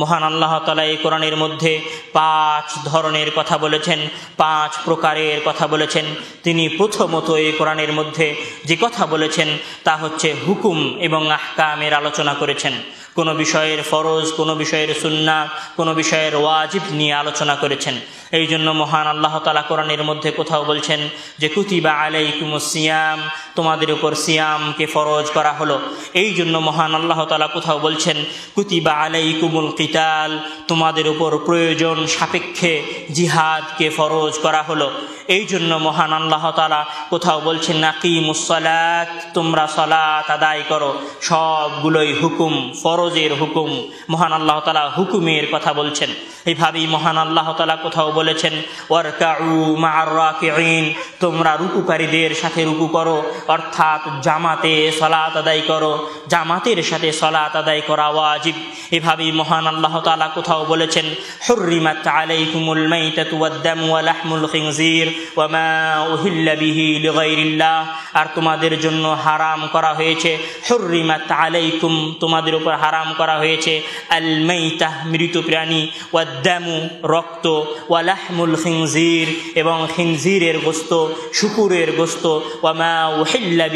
মহান আল্লাহ তাআলা এই কোরআনের মধ্যে 5 ধরনের কথা বলেছেন, 5 প্রকারের কথা বলেছেন। তিনি প্রথমত এই কোরআনের মধ্যে যে কথা বলেছেন তা হচ্ছে হুকুম এবং আহকামের আলোচনা করেছেন। কোনো বিষয়ের ফরজ, কোনো বিষয়ের সুন্নাত, কোনো বিষয়ের ওয়াজিব নিয়ে আলোচনা করেছেন। এই জন্য মহান আল্লাহ তাআলা কোরআনের মধ্যে কোথাও বলছেন যে কুতিবা আলাইকুমুস সিয়াম, তোমাদের উপর সিয়ামকে ফরজ করা হলো। এই জন্য মহান আল্লাহ তাআলা কোথাও বলছেন কুতিবা আলাইকুমুল কিতাল, তোমাদের উপর প্রয়োজন সাপেক্ষে জিহাদকে ফরজ করা হলো। এই জন্য মহান আল্লাহ তাআলা কোথাও বলছেন আকিমুস সালাত, তোমরা সালাত আদায় করো। সবগুলোই হুকুম, ফরজের হুকুম। মহান আল্লাহ তাআলা হুকুমের কথা বলছেন। এইভাবেই মহান আল্লাহ তাআলা কোথাও বলেছেন ওয়ারকাউ মা'আর রাকিঈন, তোমরা রুকুকারীদের সাথে রুকু করো, অর্থাৎ জামাতে সালাত আদায় করো। জামাতের সাথে সালাত আদায় করা ওয়াজিব। এভাবেই মহান আল্লাহ তাআলা কোথাও বলেছেন হুররিমাত আলাইকুমুল মাইতাতু ওয়াদ-দামু ওয়া লাহমুল খিনজির ওয়া মা উহিল্লা বিহি লিগাইরিল্লাহ, আর তোমাদের জন্য হারাম করা হয়েছে হুররিমাত আলাইকুম, তোমাদের উপর হারাম করা হয়েছে আল মাইতাহ, মৃত প্রাণী, ওয়াদ-দামু, রক্ত, ওয়া লাহমুল খিনজির, এবং খিনজিরের গোশত, শুকুরের গোশত, ওয়া মা উহিল্লা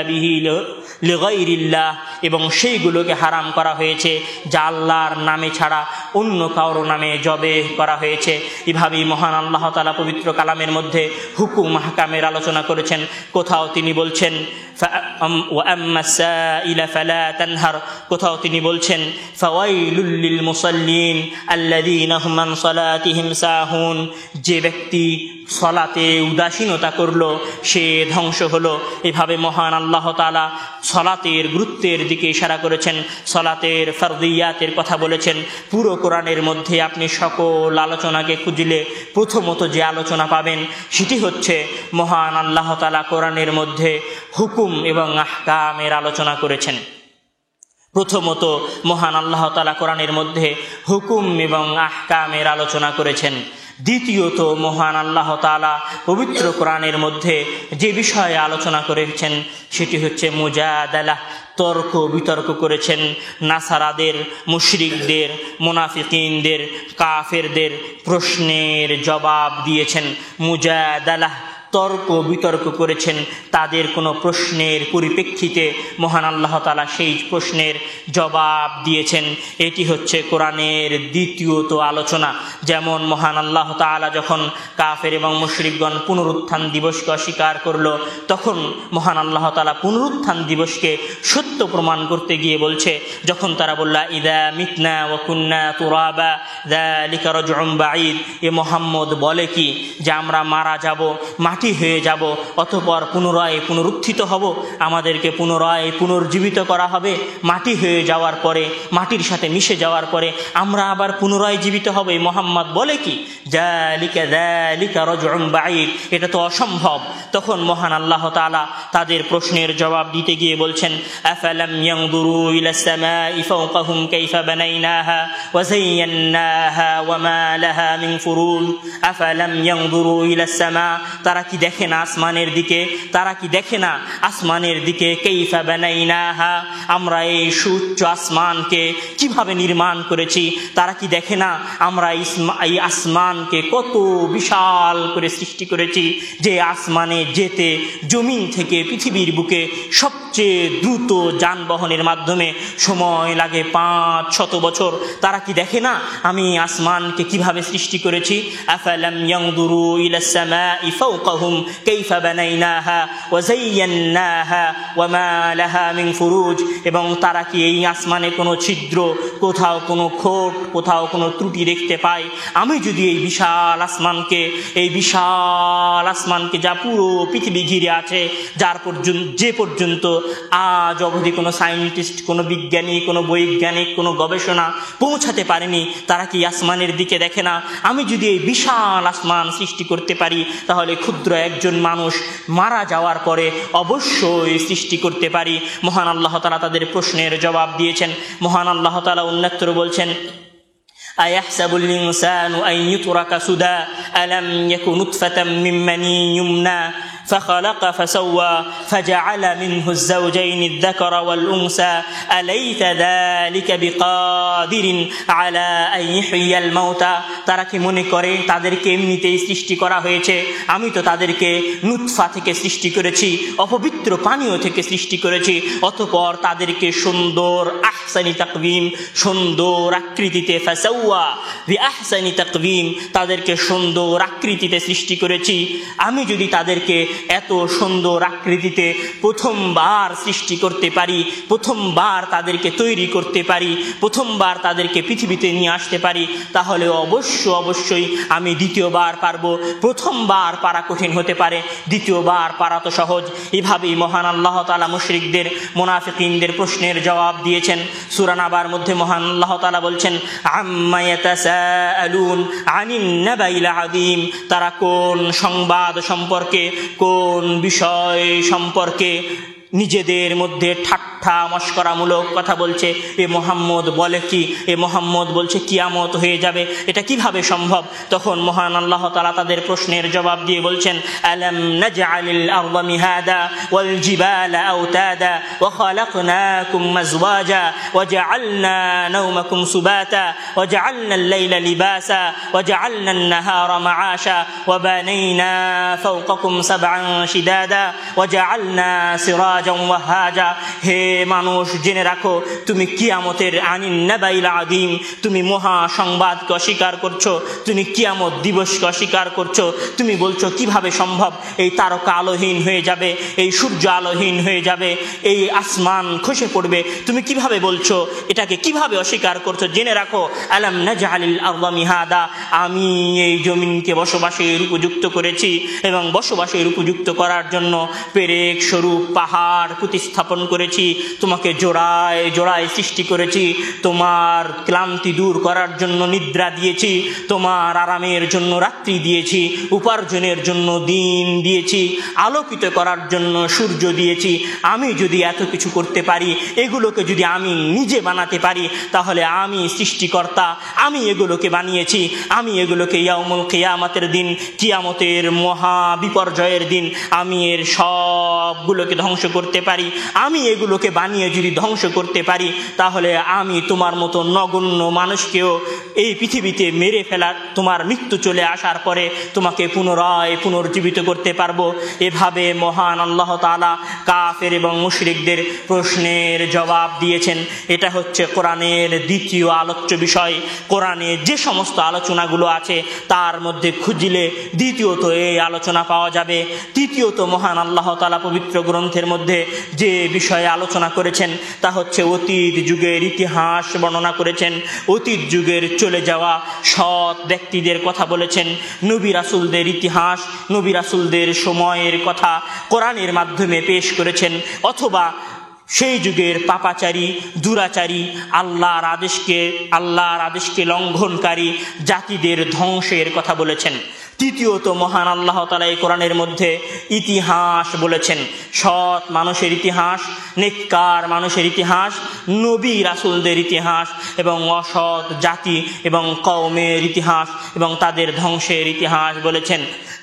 বিহি লিগাইরিল্লাহ, এবং সেইগুলোকে হারাম করা হয়েছে যা আল্লাহর নামে ছাড়া অন্য কারো নামে জবেহ করা হয়েছে। এভাবেই মহান আল্লাহ তাআলা পবিত্র কালামের মধ্যে হুকুম আহকামের আলোচনা করেছেন। কোথাও তিনি বলছেন ওয়া আম্মাস সাইলা ফালা তানহার, কোথাও তিনি বলছেন ফাওয়াইলুল লিল মুসাল্লিন আল্লাযীনা হুম আন সালাতিহিম সাহুন, যে ব্যক্তি সলাতে উদাসীনতা করলো সে ধ্বংস হলো। এভাবে মহান আল্লাহ তাআলা সলাতের গুরুত্বের দিকে ইশারা করেছেন, সলাতের ফরদিয়াতের কথা বলেছেন। পুরো কোরআনের মধ্যে আপনি সকল আলোচনাকে খুঁজলে প্রথমত যে আলোচনা পাবেন সেটি হচ্ছে মহান আল্লাহ তাআলা কোরআনের মধ্যে হুকুম এবং আহকামের আলোচনা করেছেন। প্রথমত মহান আল্লাহ তাআলা কোরআনের মধ্যে হুকুম এবং আহকামের আলোচনা করেছেন। দ্বিতীয়ত মহান আল্লাহ তাআলা পবিত্র কোরআনের মধ্যে যে বিষয়ে আলোচনা করেছেন সেটি হচ্ছে মুজাদালা, তর্ক বিতর্ক করেছেন। নাসারাদের, মুশরিকদের, মুনাফিকিনদের, কাফেরদের প্রশ্নের জবাব দিয়েছেন। মুজাদালা, তর্ক বিতর্ক করেছেন। তাদের কোনো প্রশ্নের পরিপ্রেক্ষিতে মহান আল্লাহ তাআলা সেই প্রশ্নের জবাব দিয়েছেন। এটি হচ্ছে কোরআনের দ্বিতীয়ত আলোচনা। যেমন মহান আল্লাহ তাআলা যখন কাফের এবং মুশরিকগণ পুনরুত্থান দিবসকে অস্বীকার করল, তখন মহান আল্লাহ তাআলা পুনরুত্থান দিবসকে সত্য প্রমাণ করতে গিয়ে বলছে, যখন তারা বলল ইদা মিতনা ওয়া কুন্না তুরাবা যালিকা রাজউন বাঈদ, এ মুহাম্মদ বলে কি যে আমরা মারা যাব, মাটি হয়ে যাব, অতঃপর পুনরায় পুনরুত্থিত হব, আমাদেরকে পুনরায় পুনর্জীবিত করা হবে। মাটি হয়ে যাওয়ার পরে, মাটির সাথে মিশে যাওয়ার পরে আমরা আবার পুনরায় জীবিত হব, এই মুহাম্মদ বলে কি যালিকা রাজউন বাঈদ, এটা তো অসম্ভব। তখন মহান আল্লাহ তাআলা তাদের প্রশ্নের জবাব দিতে গিয়ে বলছেন আফালাম ইয়ানজুরু ইলাস সামাই ফাওকাহুম কাইফা বানাইনাহা ওয়া যায়্যানাহা ওয়া মা লাহা মিন ফুরুজ। আফালাম ইয়ানজুরু ইলাস সামা, তারা কি দেখে না আসমানের দিকে? তারা কি দেখে না আসমানের দিকে? কাইফা বানাইনাহা, আমরা এই সুউচ্চ আসমানকে কিভাবে নির্মাণ করেছি। তারা কি দেখে না আমরা এই আসমানকে কত বিশাল করে সৃষ্টি করেছি, যে আসমানে যেতে জমিন থেকে পৃথিবীর বুকে সবচেয়ে দ্রুত যানবাহনের মাধ্যমে সময় লাগে 500 বছর। তারা কি দেখে না আমি আসমানকে কিভাবে সৃষ্টি করেছি? আফালাম ইয়ানজুরু ইলাস সামাই ফাওকাহুম কাইফা বানাইনাহা ওয়া যায়্যানাহা ওয়া মা লাহা মিন ফুরুজ, এবং তারা কি এই আসমানে কোনো ছিদ্র, কোথাও কোনো খোট, কোথাও কোনো ত্রুটি দেখতে পায়? আমি যদি এই বিশাল আসমানকে যা পুরো পৃথিবী ঘিরে আছে, যে পর্যন্ত আজ অবধি কোনো সায়েন্টিস্ট, কোনো বিজ্ঞানী, কোনো বৈজ্ঞানিক, কোনো গবেষণা পৌঁছাতে পারেনি, তারা কি আসমানের দিকে দেখে না? আমি যদি এই বিশাল আসমান সৃষ্টি করতে পারি, তাহলে ক্ষুদ্র একজন মানুষ মারা যাওয়ার পরে অবশ্যই সৃষ্টি করতে পারি। মহান আল্লাহ তাআলা তাদের প্রশ্নের জবাব দিয়েছেন। মহান আল্লাহ তাআলা অন্যত্র বলছেন আয়াহসাবুল ইনসানু আন ইউতরাকা সুদা আলাম ইয়াকুন নুতফাতাম মিন মানি ইউমনা فخلق فسوى فجعل منه الزوجين الذكر والأنثى أليس ذلك بقادر على أن يحيي الموتى তারা কি মনে করে তাদেরকে এমনিতেই সৃষ্টি করা হয়েছে? আমি তো তাদেরকে নুতফা থেকে সৃষ্টি করেছি, অপবিত্র পানীয় থেকে সৃষ্টি করেছি, অতঃপর তাদেরকে সুন্দর আহসানি তাকবীম, সুন্দর আকৃতিতে, ফাসাওয়া বিআহসানি তাকবীম, তাদেরকে সুন্দর আকৃতিতে সৃষ্টি করেছি। আমি যদি তাদেরকে এত সুন্দর আকৃতিতে প্রথমবার সৃষ্টি করতে পারি, প্রথমবার তাদেরকে তৈরি করতে পারি, প্রথমবার তাদেরকে পৃথিবীতে নিয়ে আসতে পারি, তাহলে অবশ্যই আমি দ্বিতীয়বার পারবো। প্রথমবার পারা কঠিন হতে পারে, দ্বিতীয়বার পারা তো সহজ। এভাবেই মহান আল্লাহ তাআলা মুশরিকদের, মুনাফিকিনদের প্রশ্নের জবাব দিয়েছেন। সূরা নাবার মধ্যে মহান আল্লাহ তাআলা বলছেন, আম্মা ইয়াতাসাআলুন আনিন নাবাইল আযীম, তারা কোন সংবাদ সম্পর্কে, কোন বিষয় সম্পর্কে নিজেদের মধ্যে ঠাট্টা মশকরামূলক কথা বলছে। এ মুহাম্মদ বলে কি? এ মুহাম্মদ বলছে কিয়ামত হয়ে যাবে, এটা কিভাবে সম্ভব? তখন মহান আল্লাহ তাআলা তাদের প্রশ্নের জবাব দিয়ে বলছেন, আলাম নাজআলিল আরদা মিহাদা ওয়াল জিবালা আওতাদা ওয়া খালাকনাকুম আজওয়াজা ওয়া জাআলনা নাওমাকুম সুবাতা ওয়া জাআলনাল লাইলা লিবাসা ওয়া জাআলনান নাহারা মাআশা ওয়া বানাইনা ফাওকাকুম সাবআন শিদাদা ওয়া জাআলনা সিরাজা। হে মানুষ, জেনে রাখো, তুমি কিয়ামতের আনিন নাবাইল আযীম, তুমি মহা সংবাদকে অস্বীকার করছো, তুমি কিয়ামত দিবসকে অস্বীকার করছো। তুমি বলছো কিভাবে সম্ভব? এই তারকা আলোহীন হয়ে যাবে, এই সূর্য আলোহীন হয়ে যাবে, এই আসমান খসে পড়বে, তুমি কিভাবে বলছো? এটাকে কিভাবে অস্বীকার করছো? জেনে রাখো, আলাম নাজআলিল আরদা মিহাদা, আমি এই জমিনকে বসবাসের উপযুক্ত করেছি এবং বসবাসের উপযুক্ত করার জন্য পেরেক স্বরূপ পাহাড় প্রতিস্থাপন করেছি, তোমাকে জোড়ায় জোড়ায় সৃষ্টি করেছি, তোমার ক্লান্তি দূর করার জন্য নিদ্রা দিয়েছি, তোমার আরামের জন্য রাত্রি দিয়েছি, উপার্জনের জন্য দিন দিয়েছি, আলোকিত করার জন্য সূর্য দিয়েছি। আমি যদি এত কিছু করতে পারি, এগুলোকে যদি আমি নিজে বানাতে পারি, তাহলে আমি সৃষ্টিকর্তা, আমি এগুলোকে বানিয়েছি, আমি এগুলোকে ইয়াউমুল কিয়ামতের দিন, কিয়ামতের মহা বিপর্যয়ের দিন আমি এর সবগুলোকে ধ্বংস করতে পারি। আমি এগুলোকে বানিয়ে যদি ধ্বংস করতে পারি, তাহলে আমি তোমার মতো নগণ্য মানুষকেও এই পৃথিবীতে মেরে ফেলার, তোমার মৃত্যু চলে আসার পরে তোমাকে পুনরায় পুনর্জীবিত করতে পারবো। এভাবে মহান আল্লাহ তাআলা কাফের এবং মুশরিকদের প্রশ্নের জবাব দিয়েছেন। এটা হচ্ছে কোরআনের দ্বিতীয় আলোচ্য বিষয়। কোরআনে যে সমস্ত আলোচনাগুলো আছে তার মধ্যে খুঁজলে দ্বিতীয়ত এই আলোচনা পাওয়া যাবে। তৃতীয়ত মহান আল্লাহ তাআলা পবিত্র গ্রন্থের মধ্যে যে বিষয়ে আলোচনা করেছেন তা হচ্ছে অতীত যুগের ইতিহাস বর্ণনা করেছেন, অতীত যুগের চলে যাওয়া সৎ ব্যক্তিদের কথা বলেছেন, নবী রাসূলদের ইতিহাস, নবী রাসূলদের সময়ের কথা কোরআনের মাধ্যমে পেশ করেছেন, অথবা সেই যুগের পাপাচারী, দুরাচারী, আল্লাহর আদেশকে লঙ্ঘনকারী জাতিদের ধ্বংসের কথা বলেছেন। তৃতীয়ত মহান আল্লাহ তাআলা এই কোরআনের মধ্যে ইতিহাস বলেছেন, সৎ মানুষের ইতিহাস, নেককার মানুষের ইতিহাস, নবী রাসূলদের ইতিহাস এবং অসৎ জাতি এবং কওমের ইতিহাস এবং তাদের ধ্বংসের ইতিহাস বলেছেন।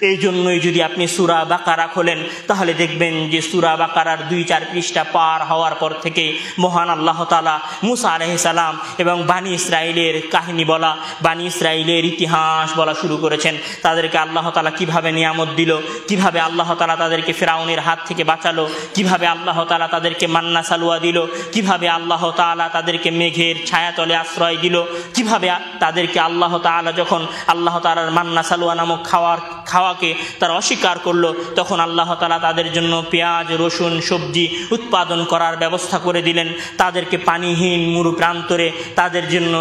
এই জন্যই যদি আপনি সূরা বাকারা খোলেন, তাহলে দেখবেন যে সূরা বাকারার 2-4 পৃষ্ঠা পার হওয়ার পর থেকে মহান আল্লাহ তাআলা মুসা আলাইহিস সালাম এবং বানি ইসরাইলের কাহিনী বলা, বানি ইসরাইলের ইতিহাস বলা শুরু করেছেন। তাদেরকে আল্লাহ তাআলা কিভাবে নিয়ামত দিল, কিভাবে আল্লাহ তাআলা তাদেরকে ফিরআউনের হাত থেকে বাঁচালো, কিভাবে আল্লাহ তাআলা তাদেরকে মান্না সালওয়া দিল, কিভাবে আল্লাহ তাআলা তাদেরকে মেঘের ছায়াতলে আশ্রয় দিল, কিভাবে তাদেরকে আল্লাহ তাআলা যখন আল্লাহ তাআলার মান্না সালওয়া নামক খাওয়াকে তারা অস্বীকার করলো, তখন আল্লাহ তাআলা তাদের জন্য পেঁয়াজ, রসুন, সবজি উৎপাদন করার ব্যবস্থা করে দিলেন। তাদেরকে পানিহীন মরু প্রান্তরে তাদের জন্য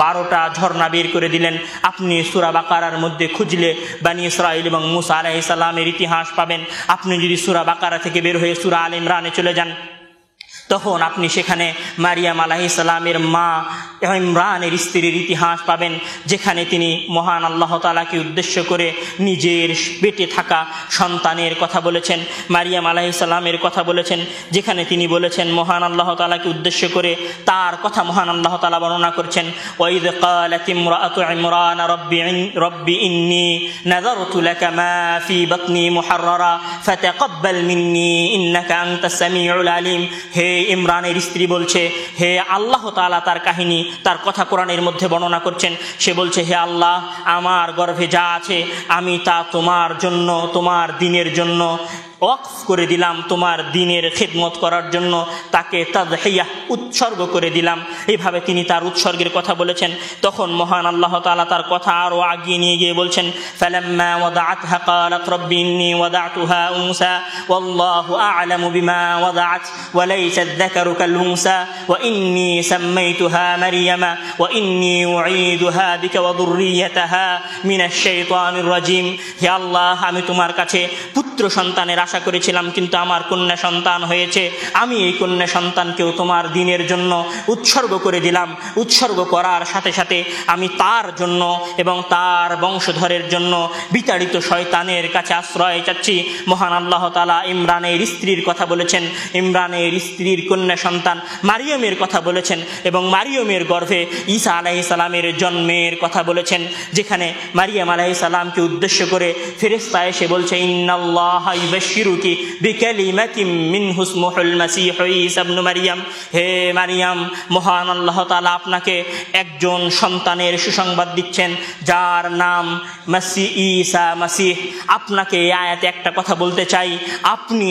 12টা ঝর্ণা বের করে দিলেন। আপনি সূরা বাকারার মধ্যে খুঁজলে বানি ইসরাইল এবং মুসা আলাইহিস সালামের ইতিহাস পাবেন। আপনি যদি সূরা বাকারা থেকে বের হয়ে সূরা আল ইমরানে চলে যান, তখন আপনি সেখানে মারিয়াম আলাইহিস সালামের মা ইমরানের স্ত্রীর ইতিহাস পাবেন, যেখানে তিনি মহান আল্লাহ তাআলাকে উদ্দেশ্য করে নিজের পেটে থাকা সন্তানের কথা বলেছেন, মারিয়াম আলাইহিস সালামের কথা বলেছেন, যেখানে তিনি বলেছেন মহান আল্লাহ তাআলাকে উদ্দেশ্য করে তার কথা মহান আল্লাহ তাআলা বর্ণনা করছেন, ওয়াইদ ক্বালাত ইমরাআতু ইমরান রব্বি ইন্নী নাযারতু লাকা মা ফি বাতনি মুহাররারা ফাতাকাব্বাল মিন্নী ইন্নাকা আনতাস সামিউল আলিম। হে ইমরানের স্ত্রী বলছে, হে আল্লাহ তাআলা তার কাহিনী, তার কথা কোরআনের মধ্যে বর্ণনা করছেন। সে বলছে, হে আল্লাহ, আমার গর্ভে যা আছে আমি তা তোমার জন্য, তোমার দ্বীনের জন্য ওয়াকফ করে দিলাম, তোমার দ্বীনের খিদমত করার জন্য তাকে তাদহিয়া উৎসর্গ করে দিলাম। এইভাবে তিনি তার উৎসর্গের কথা বলেছেন। তখন মহান আল্লাহ তাআলা তার কথা আরও আগিয়ে নিয়ে গিয়ে বলছেন, ফালাম্মা ওয়াদাআতহা ক্বালাত রব্বি ইন্নী ওয়াদাতুহা উনসা ওয়াল্লাহু আ'লামু বিমা ওয়াদাআত ওয়া লাইসা আয-যাকারু কাল উনসা ওয়া ইন্নী সাম্মাইতুহা মারইয়ামা ওয়া ইন্নী উঈদুহা বিকা ওয়া যুররিয়াতাহা মিনাশ শাইতানির রাজিম। হে আল্লাহ, আমি তোমার কাছে পুত্র সন্তানের আশা করেছিলাম, কিন্তু আমার কন্যা সন্তান হয়েছে। আমি এই কন্যা সন্তানকেও তোমার দ্বীনের জন্য উৎসর্গ করে দিলাম। উৎসর্গ করার সাথে সাথে আমি তার জন্য এবং তার বংশধরের জন্য বিতাড়িত শয়তানের কাছে আশ্রয় চাচ্ছি। মহান আল্লাহ তাআলা ইমরানের স্ত্রীর কথা বলেছেন, ইমরানের স্ত্রীর কন্যা সন্তান মারিয়মের কথা বলেছেন এবং মারিয়মের গর্ভে ঈসা আলাইহিস সালামের জন্মের কথা বলেছেন, যেখানে মারিয়াম আলাইহিস সালামকে উদ্দেশ্য করে ফেরেশতা এসে বলছে, ইন্নাল্লাহা ইউবাশশিরুকি বিকালিমাতিন মিনহু ইসমুহুল মাসীহু ঈসা ইবনে মারইয়াম। হে মারিয়াম, মহান আল্লাহ তাআলা আপনাকে একজন সন্তানের সুসংবাদ দিচ্ছেন, যার নাম মাসীহ, ঈসা মাসীহ। আপনাকে এই আয়াতে একটা কথা বলতে চাই, আপনি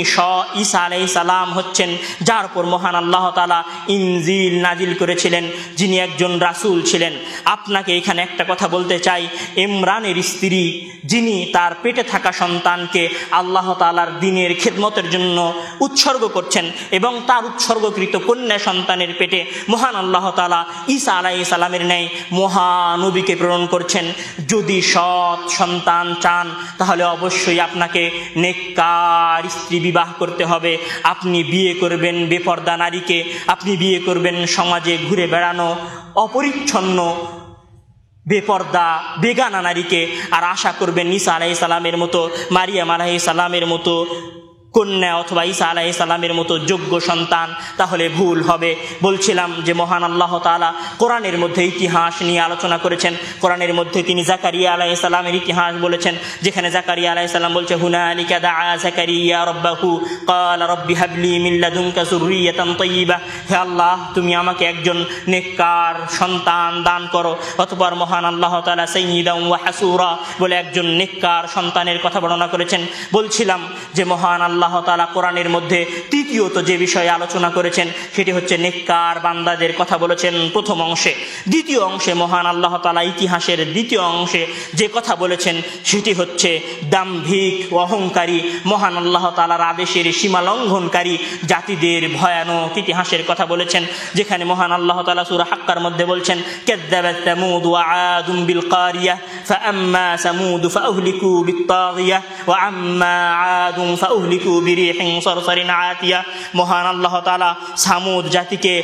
ঈসা আলাইহিস সালাম হচ্ছেন যার উপর মহান আল্লাহ তাআলা ইনজিল নাজিল করেছিলেন, যিনি একজন রাসূল ছিলেন। আপনাকে এখানে একটা কথা বলতে চাই, ইমরানের স্ত্রী যিনি তার পেটে থাকা সন্তানকে আল্লাহ তাআলার দ্বীনের খিদমতের জন্য উৎসর্গ করছেন এবং তার উৎসর্গকৃত কন্যা সন্তানের পেটে মহান আল্লাহ তাআলা ঈসা আলাইহিস সালামের ন্যায় মহানবীকে প্রেরণ করছেন। যদি সৎ সন্তান চান তাহলে অবশ্যই আপনাকে নেককার স্ত্রী বিবাহ করতে হবে। আপনি বিয়ে করবেন বেপর্দা নারীকে, আপনি বিয়ে করবেন সমাজে ঘুরে বেড়ানো অপরিচ্ছন্ন বেপর্দা বেগানা নারীকে, আর আশা করবেন ঈসা আলাইহিস সালামের মতো, মারিয়াম আলাইহিস সালামের মতো কন্যা অথবা ঈসা আলাইহিস সালামের মতো যোগ্য সন্তান, তাহলে ভুল হবে। বলছিলাম যে মহান আল্লাহ তাআলা কোরআনের মধ্যে ইতিহাস নিয়ে আলোচনা করেছেন। কোরআনের মধ্যে তিনি জাকারিয়া আলাইহিস সালামের ইতিহাস বলেছেন, যেখানে জাকারিয়া আলাইহিস সালাম বলছে, হুনালিকা দাআ জাকারিয়া রাব্বাহু ক্বালা রাব্বি হাবলি মিন লাদুনকা যুররিয়াতান তাইয়্যিবা। হে আল্লাহ, তুমি আমাকে একজন নেককার সন্তান দান করো। অতঃপর মহান আল্লাহ তাআলা সাইয়্যিদান ওয়া হাসুরা বলে একজন নেককার সন্তানের কথা বর্ণনা করেছেন। বলছিলাম যে মহান আল্লাহ তাআলা কোরআনের মধ্যে তৃতীয়ত যে বিষয়ে আলোচনা করেছেন সেটি হচ্ছে নেককার বান্দাদের কথা বলেছেন প্রথম অংশে। দ্বিতীয় অংশে মহান আল্লাহ তাআলা ইতিহাসের দ্বিতীয় অংশে যে কথা বলেছেন সেটি হচ্ছে দাম্ভিক অহংকারী, মহান আল্লাহ তাআলার আদেশের সীমা লঙ্ঘনকারী জাতিদের ভয়ানক ইতিহাসের কথা বলেছেন, যেখানে মহান আল্লাহ তাআলা সূরা হাক্কার মধ্যে বলছেন, কাযযাবাত সামুদ ওয়া আদুম বিল কারিয়াহ ফাআম্মা সামুদ ফাউহলিকু বিত তাগিয়াহ ওয়া আম্মা আদুম ফাউহলিকু বিরিহিন সরসরিন আতিয়া। মহান আল্লাহ তাআলা সামুদ জাতিকে,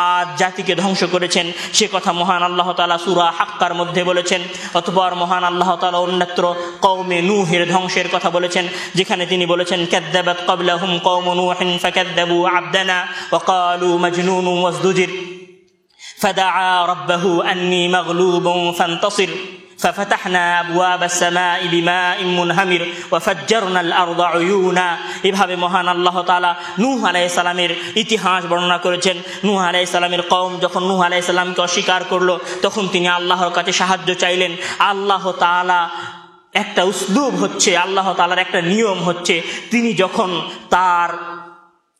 আদ জাতিকে ধ্বংস করেছেন, সে কথা মহান আল্লাহ তাআলা সূরা হাক্কার মধ্যে বলেছেন। অতঃপর মহান আল্লাহ তাআলা অন্যত্র কওমে নূহের ধ্বংসের কথা বলেছেন, যেখানে তিনি বলেছেন, কাযযাবাত ক্বাবলাহুম কওমু নূহিন ফাকাযযাবু আবদানা ওয়া ক্বালু মাজনুনুন ওয়াজদুজির ফাদাআ রাব্বাহু আন্নী মাগলুবুন ফান্তাসির ففتحنا أبواب السماء بماء منهمر وفجرنا الأرض عيونا। এভাবে মহান আল্লাহ তাআলা নূহ আলাইহিস সালামের ইতিহাস বর্ণনা করেছেন। নূহ আলাইহিস সালামের কওম যখন নূহ আলাইহিস সালামকে অস্বীকার করলো, তখন তিনি আল্লাহর কাছে সাহায্য চাইলেন। আল্লাহ তাআলা একটা উসলুব হচ্ছে, আল্লাহ তাআলার একটা নিয়ম হচ্ছে, তিনি যখন তার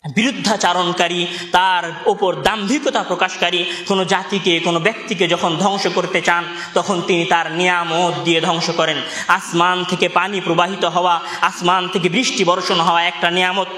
বিরুদ্ধাচারণকারী, তার ওপর দাম্ভিকতা প্রকাশকারী কোনো জাতিকে, কোনো ব্যক্তিকে যখন ধ্বংস করতে চান, তখন তিনি তার নিয়ামত দিয়ে ধ্বংস করেন। আসমান থেকে পানি প্রবাহিত হওয়া, আসমান থেকে বৃষ্টি বর্ষণ হওয়া একটা নিয়ামত,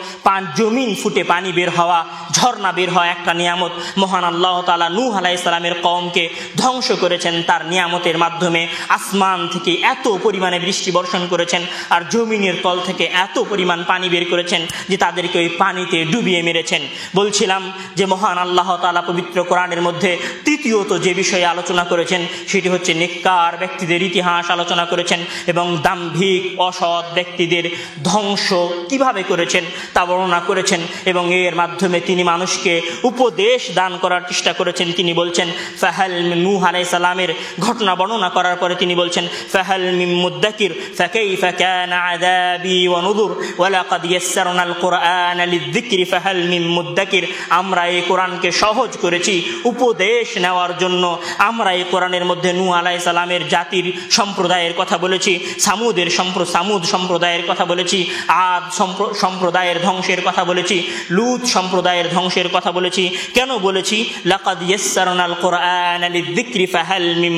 জমিন ফুটে পানি বের হওয়া, ঝর্ণা বের হওয়া একটা নিয়ামত। মহান আল্লাহ তাআলা নূহ আলাইহিস সালামের কওমকে ধ্বংস করেছেন তার নিয়ামতের মাধ্যমে। আসমান থেকে এত পরিমাণে বৃষ্টি বর্ষণ করেছেন আর জমিনের তল থেকে এত পরিমাণ পানি বের করেছেন যে তাদেরকে ওই পানিতে ডুবিয়ে মেরেছেন। বলছিলাম যে মহান আল্লাহ তাআলা পবিত্র কোরআনের মধ্যে তৃতীয়ত যে বিষয়ে আলোচনা করেছেন সেটি হচ্ছে নেককার ব্যক্তিদের ইতিহাস আলোচনা করেছেন এবং দাম্ভিক অসৎ ব্যক্তিদের ধ্বংস কিভাবে করেছেন তা বর্ণনা করেছেন এবং এর মাধ্যমে তিনি মানুষকে উপদেশ দান করার চেষ্টা করেছেন। তিনি বলছেন ফাহাল নূহ আলাইহিস সালামের ঘটনা বর্ণনা করার পরে তিনি বলছেন ফাহাল মিন মুদ্দাকির ফাকাইফা কানা আযাবি ওয়া নুযুর ওয়া লাকাদ ইয়াসসারনাল কুরআনা লিযিকরি ফাহাল মিন মুদ্দাকির। আমরা এই কোরআনকে সহজ করেছি উপদেশ নেওয়ার জন্য। আমরা এই কোরআনের মধ্যে নূহ আলাইহিস সালামের জাতির সম্প্রদায়ের কথা বলেছি, সামুদ সম্প্রদায়ের কথা বলেছি, আদ সম্প্রদায়ের ধ্বংসের কথা বলেছি, লূত সম্প্রদায়ের ধ্বংসের কথা বলেছি। কেন বলেছি? লাকাদ ইয়াসসারনাল কুরআনা লিযিকরি ফাহাল মিন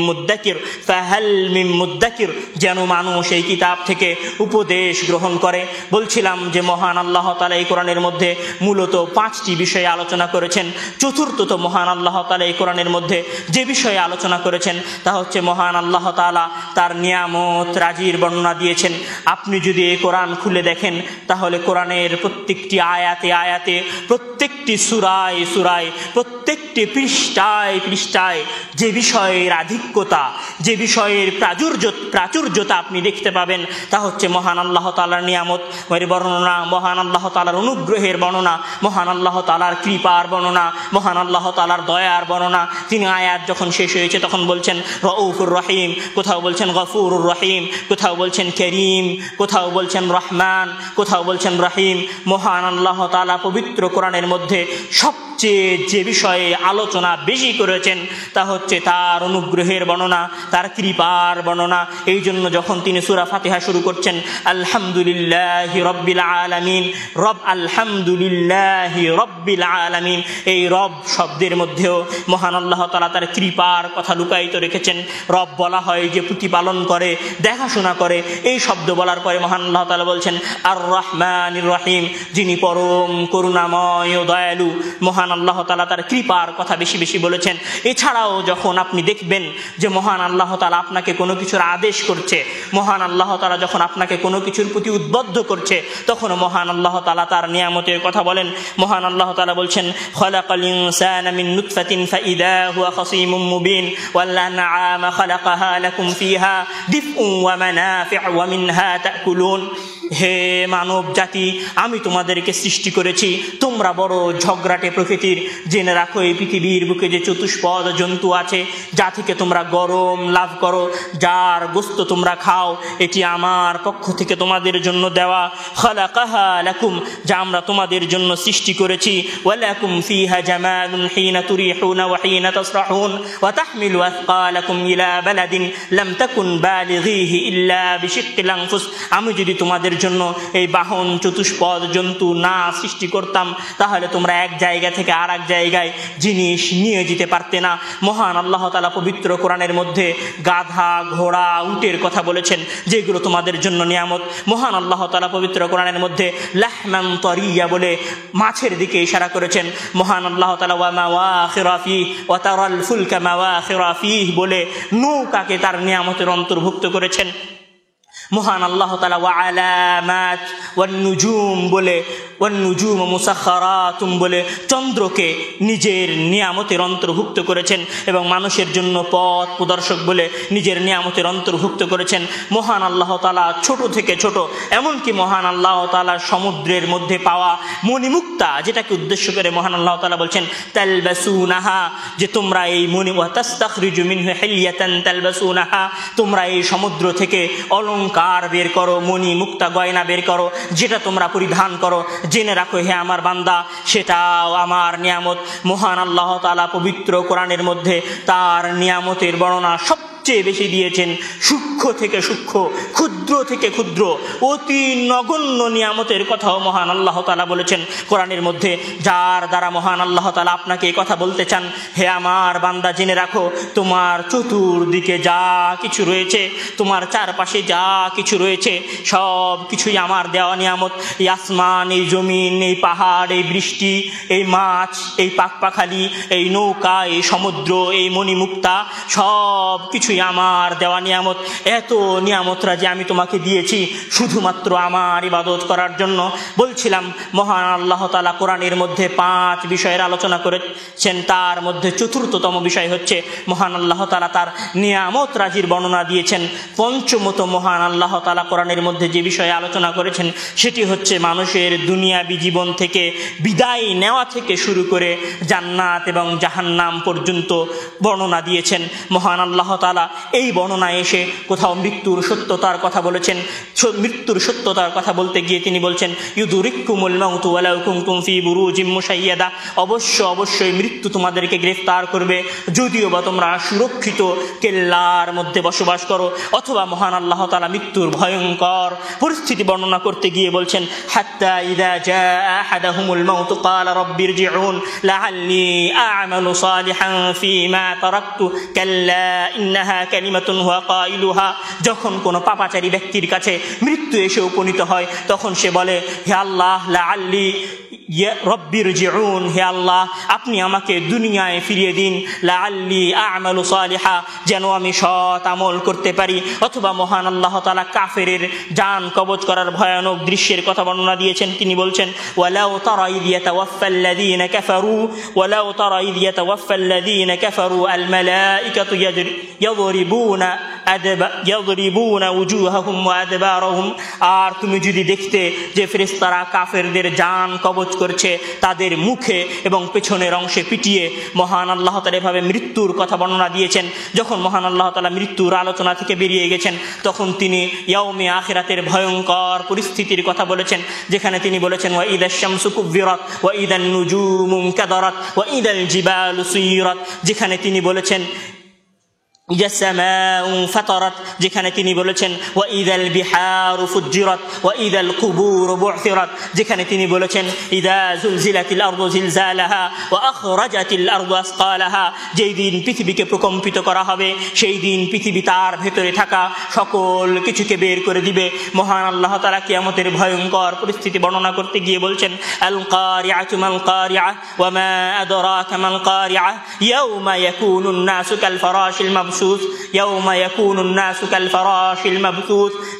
মুদ্দাকির, যেন মানুষ এই কিতাব থেকে উপদেশ গ্রহণ করে। বলছিলাম যে মহান আল্লাহ তাআলা এই কোরআনের মধ্যে মূলত 5টি বিষয়ে আলোচনা করেছেন। চতুর্থত মহান আল্লাহ তাআলা এই কোরআনের মধ্যে যে বিষয়ে আলোচনা করেছেন তা হচ্ছে মহান আল্লাহ তাআলা তার নিয়ামত রাজির বর্ণনা দিয়েছেন। আপনি যদি এই কোরআন খুলে দেখেন তাহলে কোরআনের প্রত্যেকটি আয়াতে আয়াতে, প্রত্যেকটি সূরায় সূরায়, প্রত্যেকটি পৃষ্ঠায় যে বিষয়ের আধিক্যতা, যে বিষয়ের প্রাচুর্যতা আপনি দেখতে পাবেন তা হচ্ছে মহান আল্লাহ তাআলার নিয়ামত বর্ণনা, মহান আল্লাহ তাআলার অনুগ্রহের বর্ণনা, মহান আল্লাহ তাআলার কৃপার বর্ণনা, মহান আল্লাহ তাআলার দয়ার বর্ণনা। তিনি আয়াত যখন শেষ হয়েছে তখন বলছেন রউফুর রহিম, কোথাও বলছেন গফুরুর রহিম, কোথাও বলছেন করিম, কোথাও বলছেন রহমান, কোথাও বলছেন রহিম। মহান আল্লাহ তাআলা পবিত্র কোরআনের মধ্যে সবচেয়ে যে বিষয়ে আলোচনা বেশি করেছেন তা হচ্ছে তার অনুগ্রহের বর্ণনা, তার কৃপার বর্ণনা। এই জন্য যখন তিনি সূরা ফাতিহা শুরু করছেন আলহামদুলিল্লাহি রাব্বিল আলামিন, আলহামদুলিল্লাহি রাব্বিল আলামিন, এই রব শব্দের মধ্যেও মহান আল্লাহ তাআলা তার কৃপার কথা লুকায়িত রেখেছেন। রব বলা হয় যে প্রতিপালন করে, দেখাশোনা করে। এই শব্দ বলার পরে মহান আল্লাহ তাআলা বলছেন আর রহমানির রহিম, যিনি পরম করুণাময় ও দয়ালু। মহান আল্লাহ তাআলা তার কৃপার কথা বেশি বেশি বলেছেন। এছাড়াও যখন আপনি দেখবেন যে মহান আল্লাহ তাআলা আপনাকে কোনো কিছুর আদেশ করছে, মহান আল্লাহ তাআলা যখন আপনাকে কোনো কিছুর প্রতি উদ্বুদ্ধ করছে, তখন মহান আল্লাহ তাআলা তার নিয়ামতের কথা বলেন। মহান আল্লাহ তাআলা বলছেন খালাকাল ইনসানা মিন নুতফাতিন ফাইদা হুয়া খাসীমুম মুবিন ওয়াল আনআমা খালাকাহা লাকুম ফিহা দিফউন ওয়া মানাফি'উ ওয়া মিনহা তাকুলুন। হে মানব জাতি, আমি তোমাদেরকে সৃষ্টি করেছি, তোমরা বড় ঝগড়াটে প্রকৃতির। জেনে রাখো এই পৃথিবীর বুকে যে চতুষ্পদ জন্তু আছে, যা থেকে তোমরা গরম লাভ করো, যার গোশত তোমরা খাও, এটি আমার পক্ষ থেকে তোমাদের জন্য দেওয়া। খালাকাহা লাকুম, যা আমরা তোমাদের জন্য সৃষ্টি করেছি। ওয়া লাকুম ফিহা জামালুন হিনা তুরিহুনা ওয়া হিনা তাসরাহুন ওয়া তাহমিলু আথকালাকুম ইলা বালাদিন লাম তাকুন বালিগিহি ইল্লা বিশিক্কিল আনফুস। আমি যদি তোমাদের জন্য এই বাহন চতুষ্পদ জন্তু না সৃষ্টি করতাম তাহলে তোমরা এক জায়গা থেকে আর এক জায়গায় জিনিস নিয়ে যেতে পারতে না। মহান আল্লাহ তাআলা পবিত্র কোরআনের মধ্যে গাধা, ঘোড়া, উটের কথা বলেছেন, যেগুলো তোমাদের জন্য নিয়ামত। মহান আল্লাহ তাআলা পবিত্র কোরআনের মধ্যে লাহমান তারিয়া বলে মাছের দিকে ইশারা করেছেন। মহান আল্লাহ তাআলা ওয়া মাওয়াখিরা ফিহি ওয়া তারাল ফুলকা মাওয়াখিরা ফিহি বলে নৌকাকে তার নিয়ামতের অন্তর্ভুক্ত করেছেন। মহান আল্লাহ তাআলা ওয়া আলামাত ওয়ান নুজুম বলে, ওয়ান নুজুম মুসাখখারাতুম বলে চন্দ্রকে নিজের নিয়ামতের অন্তর্ভুক্ত করেছেন এবং মানুষের জন্য পথ প্রদর্শক বলে নিজের নিয়ামতের অন্তর্ভুক্ত করেছেন। মহান আল্লাহ তাআলা ছোট থেকে ছোট, এমনকি মহান আল্লাহ তাআলা সমুদ্রের মধ্যে পাওয়া মণিমুক্তা, যেটাকে উদ্দেশ্য করে মহান আল্লাহ তাআলা বলছেন তালবাসুনাহা, যে তোমরা এই মণি ওয়া তাস্তাখরিজু মিনহু হিলিয়াতান তালবাসুনাহা, তোমরা এই সমুদ্র থেকে অলংকার বের করো, মণি মুক্তা গয়না বের করো, যেটা তোমরা পরিধান করো। জেনে রাখো হে আমার বান্দা, সেটাও আমার নিয়ামত। মহান আল্লাহ তাআলা পবিত্র কোরআনের মধ্যে তার নিয়ামতের বর্ণনা সবচেয়ে বেশি দিয়েছেন। সূক্ষ্ম থেকে সূক্ষ্ম, ক্ষুদ্র থেকে ক্ষুদ্র, অতি নগণ্য নিয়ামতের কথাও মহান আল্লাহ তাআলা বলেছেন কোরআনের মধ্যে, যার দ্বারা মহান আল্লাহ তাআলা আপনাকে এই কথা বলতে চান, হে আমার বান্দা জেনে রাখো তোমার চতুর্দিকে যা কিছু রয়েছে, তোমার চারপাশে যা কিছু রয়েছে, সব কিছুই আমার দেওয়া নিয়ামত। এই আসমান, এই জমিন, এই পাহাড়, এই বৃষ্টি, এই মাছ, এই পাখপাখালি, এই নৌকা, এই সমুদ্র, এই মণিমুক্তা, সব কিছুই অবশ্যই আমার দেওয়া নিয়ামত, এত নিয়ামতরা যে আমি তোমাকে দিয়েছি শুধুমাত্র আমার ইবাদত করার জন্য। বলছিলাম মহান আল্লাহ তাআলা কোরআনের মধ্যে 5 বিষয়ের আলোচনা করেছেন, তার মধ্যে চতুর্থতম বিষয় হচ্ছে মহান আল্লাহ তাআলা তার নিয়ামত রাজির বর্ণনা দিয়েছেন। পঞ্চমত মহান আল্লাহ তাআলা কোরআনের মধ্যে যে বিষয়ে আলোচনা করেছেন সেটি হচ্ছে মানুষের দুনিয়াবী জীবন থেকে বিদায় নেওয়া থেকে শুরু করে জান্নাত এবং জাহান্নাম পর্যন্ত বর্ণনা দিয়েছেন। মহান আল্লাহ তাআলা এই বর্ণনায় এসে কোথাও মৃত্যুর সত্যতার কথা বলেছেন। মৃত্যুর সত্যতার কথা বলতে গিয়ে তিনি বলছেন ইউদরিকুমুল মাউতু ওয়ালাউ কুনতুম ফি বুরুজিম মুশাইয়াদা, অবশ্যই মৃত্যু তোমাদেরকে গ্রেফতার করবে যদিও বা তোমরা সুরক্ষিত কেল্লার মধ্যে বসবাস করো। অথবা মহান আল্লাহ তাআলা মৃত্যুর ভয়ঙ্কর পরিস্থিতি বর্ণনা করতে গিয়ে বলছেন হাত্তা ইযা জাআ আহাদাহুমুল মাউতু ক্বালা রাব্বিরজিউন লাআল্লি আ'মালু সালিহান ফীমা তারাকতু কাল্লা ইন্নাহা কালিমাতুন হুয়া কাইলুহা। যখন কোনো পাপাচারী ব্যক্তির কাছে মৃত্যু এসে উপনীত হয় তখন সে বলে হে আল্লাহ লাআল্লি রব্বিরজিউন, হে আল্লাহ আপনি আমাকে দুনিয়ায় ফিরিয়ে দিন, লাআল্লি আ'মালু সালিহা, যেন আমি সৎ আমল করতে পারি। অথবা মহান আল্লাহ তাআলা কাফেরের জান কবজ করার ভয়ানক দৃশ্যের কথা বর্ণনা দিয়েছেন। তিনি বলছেন ওয়ালাউ তারা ইয ইয়াতাওয়াফাল্লাযীনা কাফারু ওয়ালাউ তারা ইয ইয়াতাওয়াফাল্লাযীনা কাফারু আল মালাইকাতু ইয়াদরিবুনা উজুহাহুম ওয়া আদবারহুম। আর তুমি যদি দেখতে যে ফেরেশতারা কাফেরদের জান কবজ করছে তাদের মুখে এবং পেছনের অংশে পিটিয়ে। মহান আল্লাহ তাআলা এভাবে মৃত্যুর কথা বর্ণনা দিয়েছেন। যখন মহান আল্লাহ তাআলা মৃত্যুর আলোচনা থেকে বেরিয়ে গেছেন তখন তিনি ইয়াউমে আখিরাতের ভয়ঙ্কর পরিস্থিতির কথা বলেছেন, যেখানে তিনি বলেছেন ওয়া ইদাশ শামসু কুব্বিরাত ওয়া ইদান নুজুমু কাদারাত ওয়া ইদাল জিবালু সুইরাত, যেখানে তিনি বলেছেন ফাতারাত, যেখানে তিনি বলেছেন ওয়া ইদাল বিহারু ফুজ্জিরাত ওয়া ইদাল কুবুরু বু'থিরাত, যেখানে তিনি বলেছেন ইদা জুলজিলাতিল আরদু জিলজালাহা ওয়া আখরাজাতিল আরদু আসকালাহা, যেই দিন পৃথিবীকে প্রকম্পিত করা হবে সেই দিন পৃথিবী তার ভেতরে থাকা সকল কিছুকে বের করে দিবে। মহান আল্লাহ তাআলা কিয়ামতের ভয়ঙ্কর পরিস্থিতি বর্ণনা করতে গিয়ে বলছেন আল কারিআতু মাল কারিআহ ওয়া মা আদরাকা মাল কারিআহ ইয়াউমা ইয়াকুনুন নাসু কাল ফারাশিল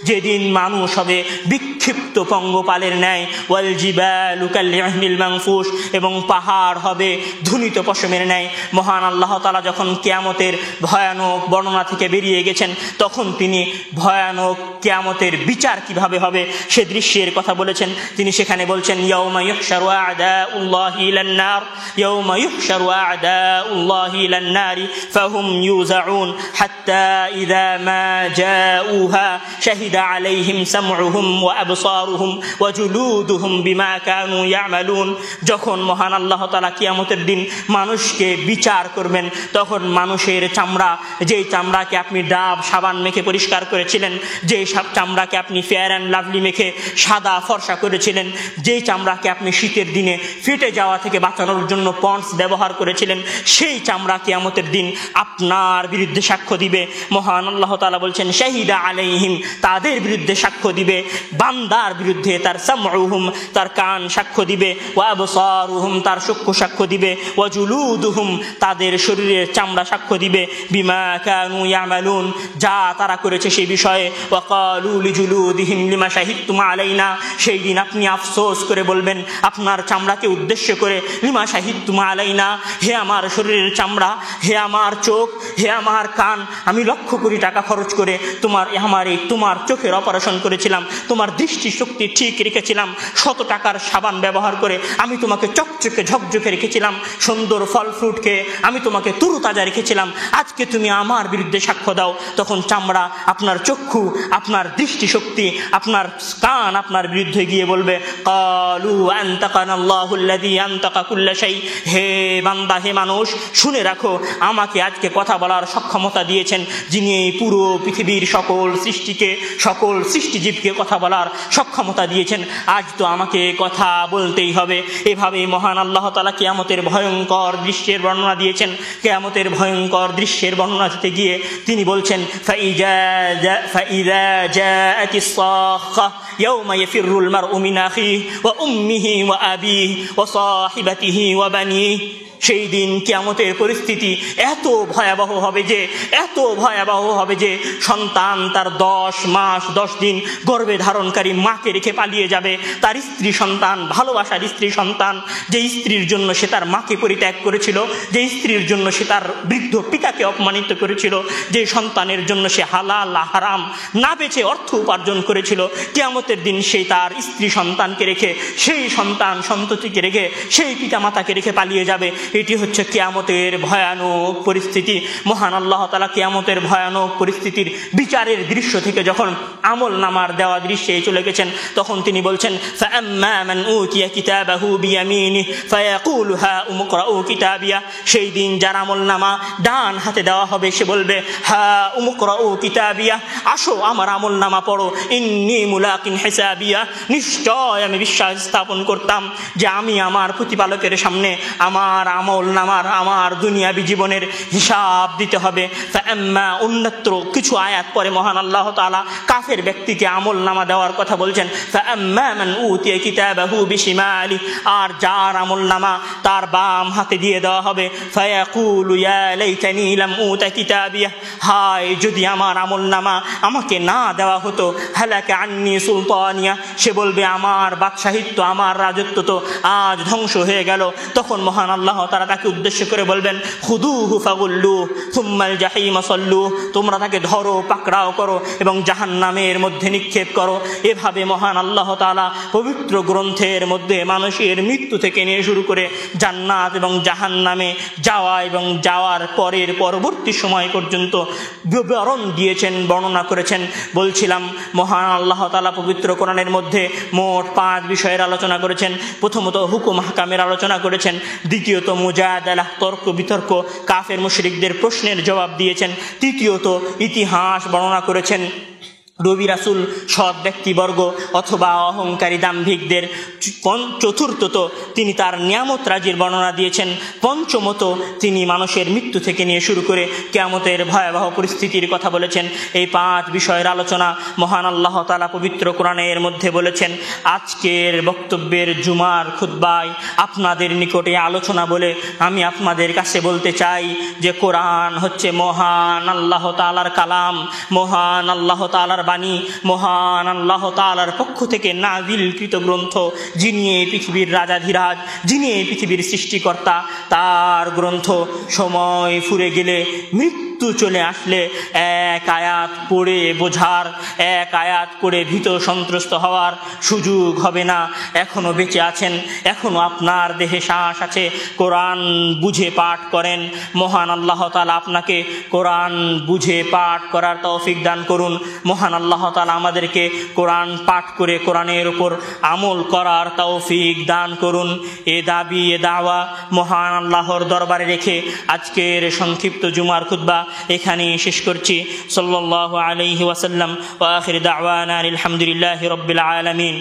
যেদিন মানুষ হবে বিক্ষিপ্ত পঙ্গপালের ন্যায়, ওয়াল জিবালু কাল-ইহনিল মানফুশ, এবং পাহাড় হবে ধুনিত পশমের ন্যায়। মহান আল্লাহ তাআলা যখন কিয়ামতের ভয়ানক বর্ণনা থেকে বেরিয়ে গেছেন তখন তিনি ভয়ানক কিয়ামতের বিচার কিভাবে হবে সে দৃশ্যের কথা বলেছেন। তিনি সেখানে বলছেন ইয়াউমা ইউহশারু আ'দাউল্লাহি ইলান নার ইয়াউমা ইউহশারু আ'দাউল্লাহি ইলান নারি ফাহুম ইউজাউন হাত্তা ইযা মা জাউহা শাহিদা আলাইহিম সামউহুম ওয়া আবসারুহুম ওয়া জুলুদুহুম বিমা কানু ইয়ামালুন। যখন মহান আল্লাহ তাআলা কিয়ামতের দিন মানুষকে বিচার করবেন তখন মানুষের চামড়া, যেই চামড়াকে আপনি ডাব সাবান মেখে পরিষ্কার করেছিলেন, যেই চামড়াকে আপনি ফেয়ার অ্যান্ড লাভলি মেখে সাদা ফর্সা করেছিলেন, যেই চামড়াকে আপনি শীতের দিনে ফেটে যাওয়া থেকে বাঁচানোর জন্য পন্ডস ব্যবহার করেছিলেন, সেই চামড়া কিয়ামতের দিন আপনার বিরুদ্ধে সাক্ষ্য দিবে। মহান আল্লাহ তাআলা বলছেন শাহিদা আলাইহিম, তাদের বিরুদ্ধে সাক্ষ্য দিবে। বান্দার বিরুদ্ধে তার সামউহুম, তার কান সাক্ষ্য দিবে, ওয়া আবসারুহুম, তার চক্ষু সাক্ষ্য দিবে, ওয়া জুলুদুহুম, তাদের শরীরের চামড়া সাক্ষ্য দিবে, বিমা কানু ইয়ামালুন, যা তারা করেছে সেই বিষয়ে। ওয়া ক্বালু লিজুলুদিহিম লিমা শাহিদতুম আলাইনা, সেই দিন আপনি আফসোস করে বলবেন আপনার চামড়াকে উদ্দেশ্য করে, লিমা শাহিদতুম আলাইনা, হে আমার শরীরের চামড়া, হে আমার চোখ, হে আমার কান, আমি লক্ষ কোটি টাকা খরচ করে তোমার চোখের অপারেশন করেছিলাম, তোমার দৃষ্টি শক্তি ঠিক রেখেছিলাম, 100 টাকার সাবান ব্যবহার করে আমি তোমাকে চকচকে ঝকঝকে রেখেছিলাম, সুন্দর ফল ফ্রুট খেয়ে আমি তোমাকে তরুতাজা রেখেছিলাম, আজকে তুমি আমার বিরুদ্ধে সাক্ষ্য দাও। তখন চামড়া, আপনার চক্ষু, আপনার দৃষ্টি শক্তি, আপনার কান আপনার বিরুদ্ধে গিয়ে বলবে ক্বালু আনতাকানাল্লাহুল্লাযী আনতাকা কুল্লা শাই, হে বান্দা, হে মানুষ, শুনে রাখো আমাকে আজকে কথা বলার সক্ষমতা দিয়েছেন যিনি এই পুরো পৃথিবীর সকল সৃষ্টিকে, সকল সৃষ্টিজীবকে কথা বলার সক্ষমতা দিয়েছেন, আজ তো আমাকে কথা বলতেই হবে। এভাবে মহান আল্লাহ তাআলা কিয়ামতের ভয়ঙ্কর দৃশ্যের বর্ণনা দিয়েছেন। কিয়ামতের ভয়ঙ্কর দৃশ্যের বর্ণনা দিতে গিয়ে তিনি বলছেন ফাইযা জাআতিস সাখা ইয়াউমা ইয়াফিরুল মারউ মিন আখিহি ওয়া উম্মিহি ওয়া আবিহি ওয়া সাহিবাতিহি ওয়া বানিহি, সেই দিন কিয়ামতের পরিস্থিতি এত ভয়াবহ হবে যে সন্তান তার 10 মাস 10 দিন গর্ভে ধারণকারী মাকে রেখে পালিয়ে যাবে। তার স্ত্রী সন্তান, ভালোবাসার স্ত্রী সন্তান, যে স্ত্রীর জন্য সে তার মাকে পরিত্যাগ করেছিল, যে স্ত্রীর জন্য সে তার বৃদ্ধ পিতাকে অপমানিত করেছিল, যে সন্তানের জন্য সে হালাল হারাম না বেছে অর্থ উপার্জন করেছিল, কিয়ামতের দিন সেই তার স্ত্রী সন্তানকে রেখে, সেই সন্তান সন্ততিকে রেখে, সেই পিতামাতাকে রেখে পালিয়ে যাবে। এটি হচ্ছে কিয়ামতের ভয়ানক পরিস্থিতি। মহান আল্লাহ তাআলা কিয়ামতের ভয়ানক পরিস্থিতির বিচারের দৃশ্য থেকে যখন আমল নামার দেওয়া দৃশ্যে চলে গেছেন, তখন তিনি বলছেন, ফাআম্মা মান উতিয়া কিতাবাহু বিয়ামিনিহি ফায়াকুলু হাউম ইকরাউ কিতাবিয়া। সেই দিন যার আমল নামা ডান হাতে দেওয়া হবে সে বলবে, হাউম ইকরাউ কিতাবিয়া, আসো আমার আমল নামা পড়ো, ইন্নী মুলাকিন হিসাবিয়া, নিশ্চয় আমি বিশ্বাস স্থাপন করতাম যে আমি আমার প্রতিপালকের সামনে আমার আমল নামার, আমার দুনিয়াবী জীবনের হিসাব দিতে হবে। ফাআম্মা, অন্যত্র কিছু আয়াত পরে মহান আল্লাহ তাআলা কাফের ব্যক্তিকে আমল নামা দেওয়ার কথা বলছেন। ফাআম্মা মান উতিয়া কিতাবাহু বিশিমালি, আর যার আমল নামা তার বাম হাতে দিয়ে দেওয়া হবে, ফায়াকুলু ইয়া লাইতানি লাম উতা কিতাবিয়া, হায় যদি আমার আমল নামা আমাকে না দেওয়া হতো, হালাকা আন্নি সুলতানিয়া, সে বলবে আমার বাদশাহিত্ব, আমার রাজত্ব তো আজ ধ্বংস হয়ে গেল। তখন মহান আল্লাহ তাআলা তাকে উদ্দেশ্য করে বলবেন, খুদুহু ফাগুল্লু সুম্মাল জাহিম সাল্লু, তোমরা তাকে ধরো, পাকড়াও করো এবং জাহান্নামের মধ্যে নিক্ষেপ করো। এভাবে মহান আল্লাহ তাআলা পবিত্র গ্রন্থের মধ্যে মানুষের মৃত্যু থেকে নিয়ে শুরু করে জান্নাত এবং জাহান্নামে যাওয়া এবং যাওয়ার পরের পরবর্তী সময় পর্যন্ত বিবরণ দিয়েছেন, বর্ণনা করেছেন। বলছিলাম মহান আল্লাহ তাআলা পবিত্র কোরআনের মধ্যে মোট 5 বিষয়ের আলোচনা করেছেন। প্রথমত হুকুম হাকামের আলোচনা করেছেন, দ্বিতীয়ত মুজাদালাহ, তর্ক বিতর্ক, কাফের মুশরিকদের প্রশ্নের জবাব দিয়েছেন, তৃতীয়ত ইতিহাস বর্ণনা করেছেন, নবী রাসূল সৎ ব্যক্তিবর্গ অথবা অহংকারী দাম্ভিকদের, চতুর্থত তিনি তার নিয়ামত রাজির বর্ণনা দিয়েছেন, পঞ্চমত তিনি মানুষের মৃত্যু থেকে নিয়ে শুরু করে কিয়ামতের ভয়াবহ পরিস্থিতির কথা বলেছেন। এই 5 বিষয়ের আলোচনা মহান আল্লাহ তাআলা পবিত্র কোরআনের মধ্যে বলেছেন। আজকের বক্তব্যের জুমার খুতবায় আপনাদের নিকটে আলোচনা বলে আমি আপনাদের কাছে বলতে চাই যে কোরআন হচ্ছে মহান আল্লাহ তাআলার কালাম, মহান আল্লাহ তাআলার বাণী, মহান আল্লাহ তাআলার পক্ষ থেকে নাযিলকৃত গ্রন্থ। যিনি এই পৃথিবীর রাজাধিরাজ, যিনি এই পৃথিবীর সৃষ্টিকর্তা, তার গ্রন্থ সময় ফুরে গেলে, মৃত্যু চলে আসলে এক আয়াত পড়ে বোঝার, এক আয়াত পড়ে ভীত সন্ত্রস্ত হওয়ার সুযোগ হবে না। এখনো বেঁচে আছেন, এখনো আপনার দেহে শ্বাস আছে, কোরআন বুঝে পাঠ করেন। মহান আল্লাহ তাআলা আপনাকে কোরআন বুঝে পাঠ করার তৌফিক দান করুন। মহান আল্লাহ তাআলা আমাদেরকে কোরআন পাঠ করে কোরআনের উপর আমল করার তৌফিক দান করুন। এ দাবি, এ দাওয়া মহান আল্লাহর দরবারে রেখে আজকের সংক্ষিপ্ত জুমার খুতবা এখানেই শেষ করছি। সাল্লাল্লাহু আলাইহি ওয়াসাল্লাম ওয়া আখির দাওয়ানা আলহামদুলিল্লাহি রাব্বিল আলামিন।